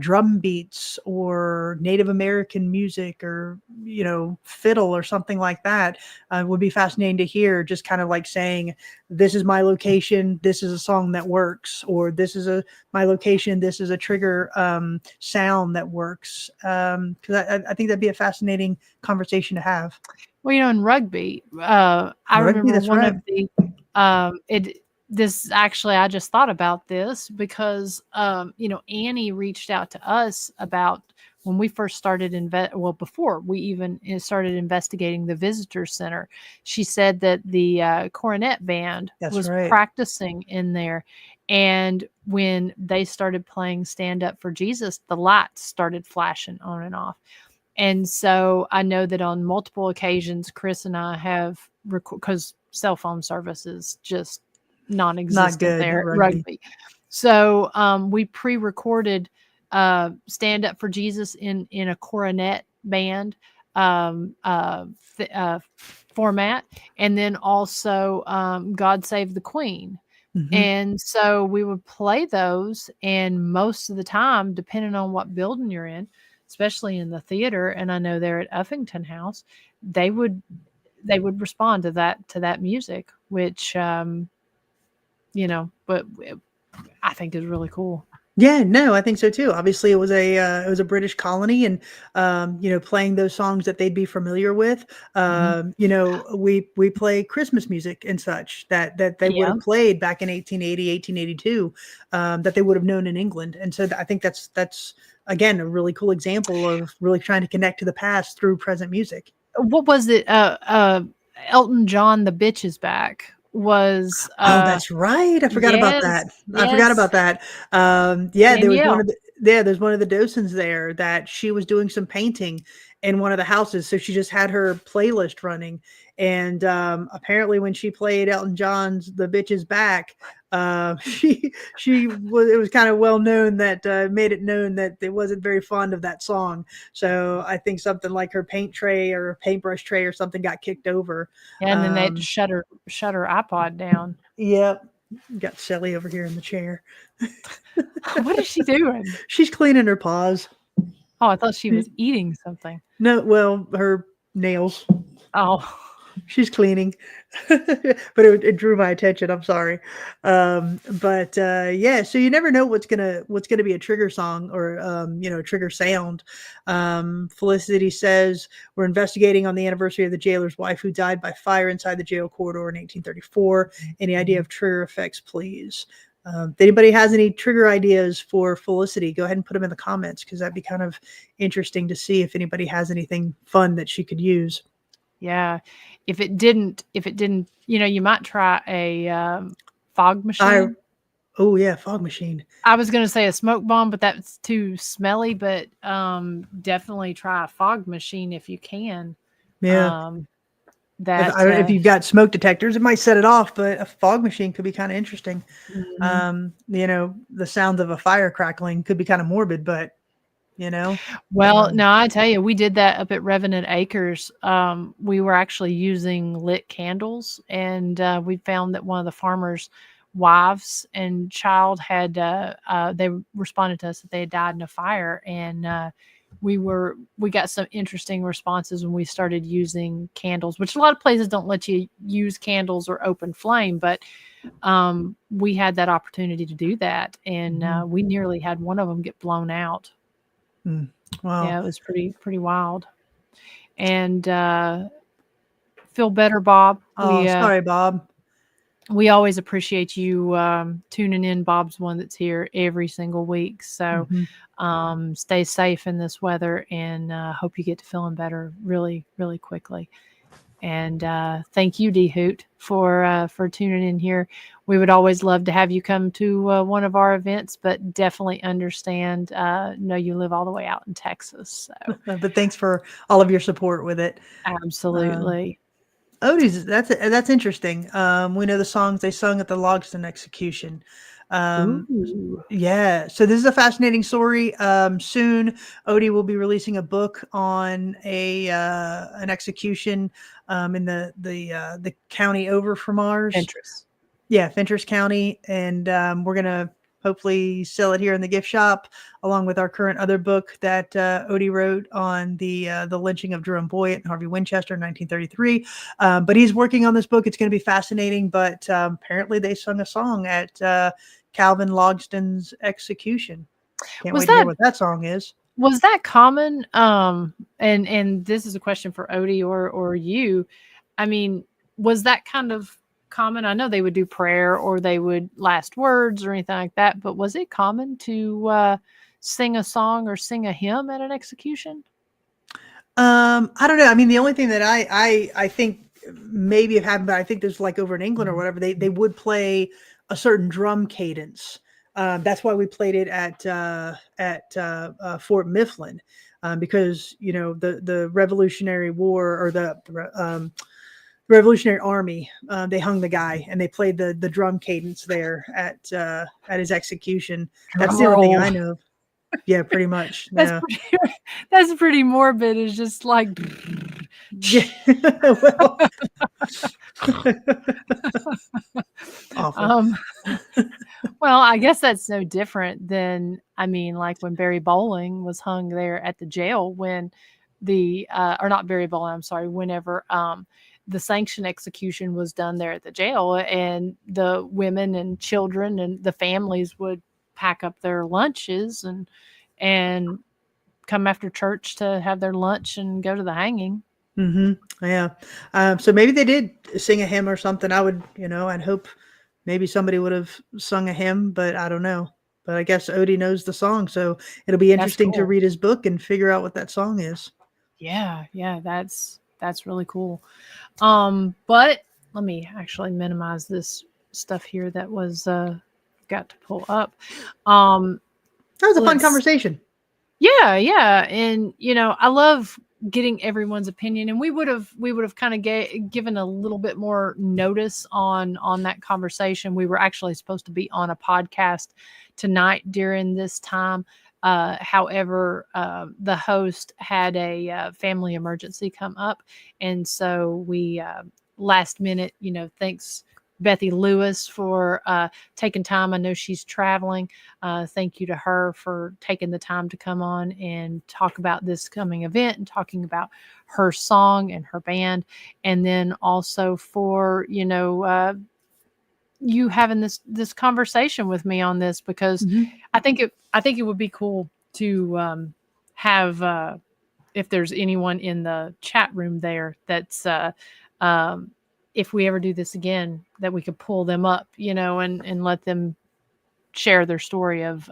drum beats, or Native American music, or fiddle or something like that. Would be fascinating to hear. Just kind of like saying, this is my location, this is a song that works, or this is my location, this is a trigger sound that works. Because I think that'd be a fascinating conversation to have.
Well, in rugby, I remember one of the I just thought about this because Annie reached out to us about when we first started before we even started investigating the visitor center. She said that the cornet band was practicing in there, and when they started playing Stand Up for Jesus, the lights started flashing on and off. And so I know that on multiple occasions, Chris and I have because cell phone service is just non-existent there at rugby. So we pre-recorded Stand Up for Jesus in a cornet band format, and then also God Save the Queen. Mm-hmm. And so we would play those, and most of the time, depending on what building you're in, especially in the theater, and I know they're at Uffington House, they would respond to that music, which but I think is really cool.
Yeah, no, I think so too. Obviously, it was a British colony, and playing those songs that they'd be familiar with.
Mhm.
We play Christmas music and such that they would
Yeah.
have played back in 1880, 1882, that they would have known in England. And so I think that's again a really cool example of really trying to connect to the past through present music.
What was it? Elton John, "The Bitch Is Back" was,
Oh, that's right. I forgot about that.
yes,
I forgot
yes,
about that. Yeah, there was one
Danielle.
of the yeah, there's one of the docents there that she was doing some painting in one of the houses, so she just had her playlist running, and, apparently when she played Elton John's "The Bitch Is Back," she was it was kinda well known that, made it known that they wasn't very fond of that song, so I think something like her paint tray or paintbrush tray or something got kicked over.
And then they had to
Um
shut her iPod down.
Yep. Got Shelly over here in the chair.
What is she doing?
She's cleaning her paws.
Oh, I thought she was eating something.
No, well, her nails.
Oh.
She's cleaning. But it drew my attention. I'm sorry. Yeah, so you never know what's gonna be a trigger song or a trigger sound. Felicity says we're investigating on the anniversary of the jailer's wife who died by fire inside the jail corridor in 1834. Any idea of trigger effects, please? If anybody has any trigger ideas for Felicity, go ahead and put them in the comments because that'd be kind of interesting to see if anybody has anything fun that she could use.
Yeah. If it didn't, you might try a fog machine.
Oh yeah, fog machine.
I was going to say a smoke bomb, but that's too smelly, but definitely try a fog machine if you can.
Yeah. If you've got smoke detectors, it might set it off, but a fog machine could be kind of interesting.
Mhm.
The sound of a fire crackling could be kind of morbid, but
Well, no, I tell you, we did that up at Revenant Acres. We were actually using lit candles, and we found that one of the farmers' wives and child had they responded to us that they had died in a fire, and we got some interesting responses when we started using candles, which a lot of places don't let you use candles or open flame, but we had that opportunity to do that, and we nearly had one of them get blown out.
Wow.
Yeah, it was pretty wild. And feel better, Bob.
Oh, sorry, Bob.
We always appreciate you tuning in. Bob's one that's here every single week. So stay safe in this weather, and hope you get to feeling better really, really quickly. And thank you, D Hoot, for tuning in here. We would always love to have you come to one of our events, but definitely understand. Know you live all the way out in Texas, so
but thanks for all of your support with it.
Absolutely.
Odie's that's interesting. We know the songs they sung at the Logston execution. Yeah, so this is a fascinating story. Soon, Odie will be releasing a book on an execution in the county over from ours.
Fentress.
Yeah, Fentress County, and we're gonna hopefully sell it here in the gift shop, along with our current other book that Odie wrote on the lynching of Jerome Boyd and Harvey Winchester in 1933. But he's working on this book. It's going to be fascinating. But apparently, they sung a song at Calvin Logston's execution. Can't wait to hear what that song is.
Was that common? And this is a question for Odie or you. I mean, was that kind of common? I know they would do prayer or they would last words or anything like that, but was it common to sing a song or sing a hymn at an execution?
I don't know. I mean, the only thing that I think maybe it happened, but I think there's like over in England or whatever, they would play a certain drum cadence. That's why we played it at Fort Mifflin, because the Revolutionary War or the Revolutionary Army, they hung the guy and they played the drum cadence there at his execution. That's the only thing I know. Yeah, pretty much.
That's pretty morbid. It's just like,
yeah. Awful.
Well, I guess that's no different than, I mean, like when Barry Bowling was hung there at the jail when or not Barry Bowling, I'm sorry, whenever the sanction execution was done there at the jail, and the women and children and the families would pack up their lunches and come after church to have their lunch and go to the hanging.
Yeah. So maybe they did sing a hymn or something. I would, I'd hope maybe somebody would have sung a hymn, but I don't know. But I guess Odie knows the song, so it'll be interesting to read his book and figure out what that song is.
Yeah, that's really cool. But let me actually minimize this stuff here that was got to pull up.
That was a fun conversation.
Yeah, and I love getting everyone's opinion, and we would have kind of given a little bit more notice on that conversation. We were actually supposed to be on a podcast tonight during this time. However, the host had a family emergency come up, and so we last minute, thanks Bethi Lewis for taking time. I know she's traveling. Thank you to her for taking the time to come on and talk about this coming event and talking about her song and her band. And then also for, you having this conversation with me on this, because I think it would be cool to have if there's anyone in the chat room there that's if we ever do this again, that we could pull them up, and let them share their story of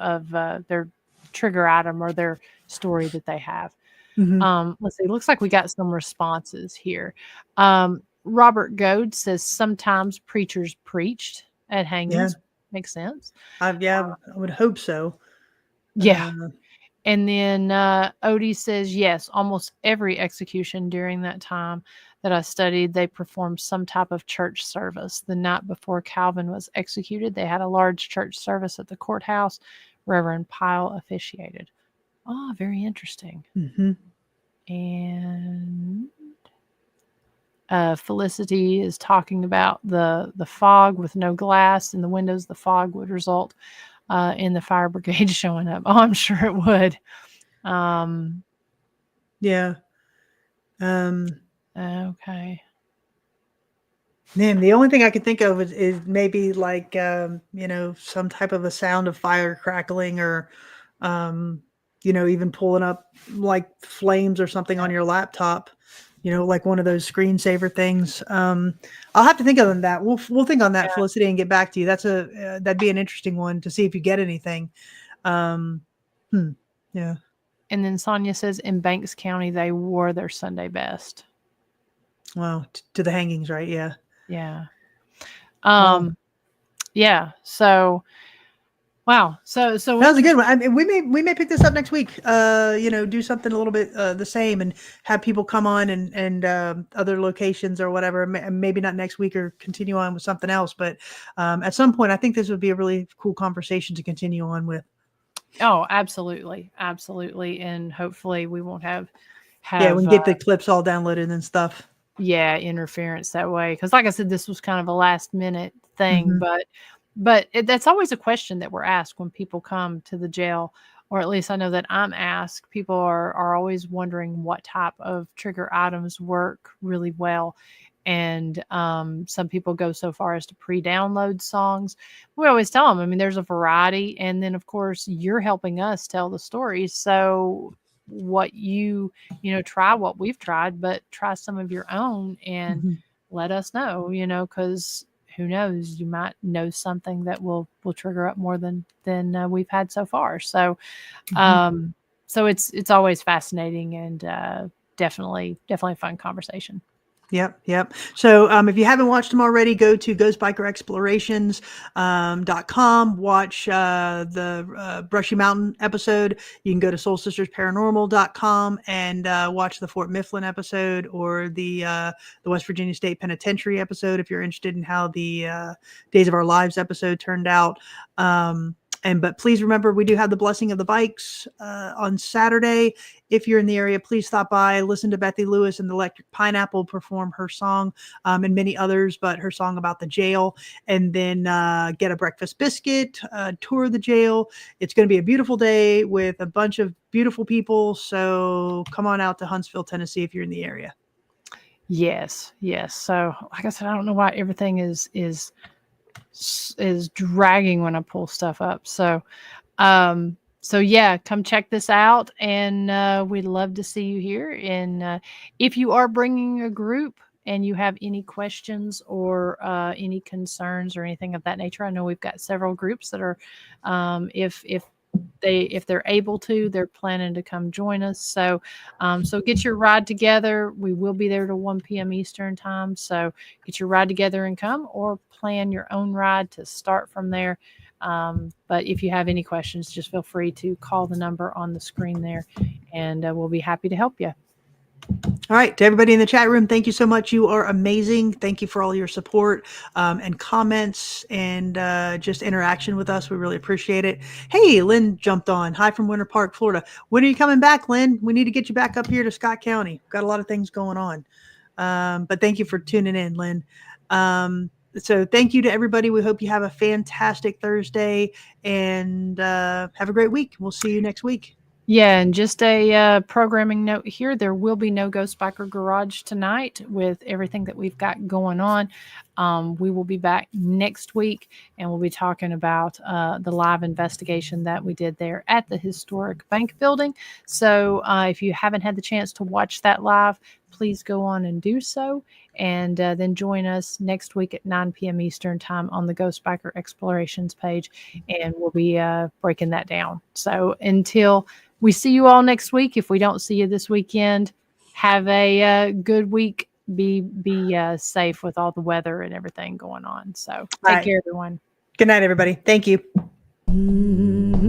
their trigger item or their story that they have. Let's see. Looks like we got some responses here. Robert Goad says sometimes preachers preached at hangings. Yeah. Makes sense.
I would hope so.
Yeah. And then Odie says, yes, almost every execution during that time that I studied, they performed some type of church service. The night before Calvin was executed, they had a large church service at the courthouse. Reverend Pyle officiated. Oh, very interesting. And Felicity is talking about the fog with no glass in the windows. The fog would result in the fire brigade showing up. Oh, I'm sure it would.
Yeah.
Okay.
Man, the only thing I can think of is maybe like, some type of a sound of fire crackling or, even pulling up like flames or something on your laptop, like one of those screensaver things. I'll have to think of that. We'll think on that, Felicity, and get back to you. That'd be an interesting one to see if you get anything. Yeah.
And then Sonia says in Banks County, they wore their Sunday best.
Wow. To the hangings, right? Yeah.
Yeah. Yeah. So, wow. So
that was a good one. I mean, we may pick this up next week. Do something a little bit the same and have people come on and other locations or whatever. Maybe not next week or continue on with something else, but at some point, I think this would be a really cool conversation to continue on with.
Oh, absolutely. And hopefully we won't have
we can get the clips all downloaded and stuff.
Yeah, interference that way. Because like I said, this was kind of a last minute thing, but that's always a question that we're asked when people come to the jail, or at least I know that I'm asked. People are always wondering what type of trigger items work really well. And some people go so far as to pre-download songs. We always tell them, I mean, there's a variety. And then, of course, you're helping us tell the stories. So what you try what we've tried, but try some of your own and let us know, because who knows, you might know something that will trigger up more than we've had so far. So, so it's always fascinating and definitely a fun conversation.
Yep. So if you haven't watched them already, go to ghostbikerexplorations.com. Watch the Brushy Mountain episode. You can go to soulsistersparanormal.com and watch the Fort Mifflin episode or the West Virginia State Penitentiary episode if you're interested in how the Days of Our Lives episode turned out. But please remember, we do have the Blessing of the Bikes on Saturday. If you're in the area, please stop by, listen to Bethi Lewis and the Electric Pineapple perform her song and many others, but her song about the jail, and then get a breakfast biscuit, tour the jail. It's going to be a beautiful day with a bunch of beautiful people. So come on out to Huntsville, Tennessee, if you're in the area.
Yes. So like I said, I don't know why everything is is dragging when I pull stuff up. So yeah, come check this out, and we'd love to see you here. And if you are bringing a group and you have any questions or any concerns or anything of that nature, I know we've got several groups that are, if they're able to, they're planning to come join us. So get your ride together. We will be there till 1 p.m. Eastern time. So get your ride together and come, or plan your own ride to start from there. But if you have any questions, just feel free to call the number on the screen there, and we'll be happy to help you.
All right, to everybody in the chat room, thank you so much. You are amazing. Thank you for all your support and comments and just interaction with us. We really appreciate it. Hey, Lynn jumped on. Hi from Winter Park, Florida. When are you coming back, Lynn? We need to get you back up here to Scott County. Got a lot of things going on. But thank you for tuning in, Lynn. So thank you to everybody. We hope you have a fantastic Thursday and have a great week. We'll see you next week.
Yeah, and just a programming note here, there will be no Ghost Biker Garage tonight with everything that we've got going on. We will be back next week, and we'll be talking about the live investigation that we did there at the historic bank building. So if you haven't had the chance to watch that live, please go on and do so. And then join us next week at 9 p.m. Eastern time on the Ghost Biker Explorations page, and we'll be breaking that down. So until we see you all next week, if we don't see you this weekend, have a good week. Be safe with all the weather and everything going on. So take care, everyone.
Good night, everybody. Thank you.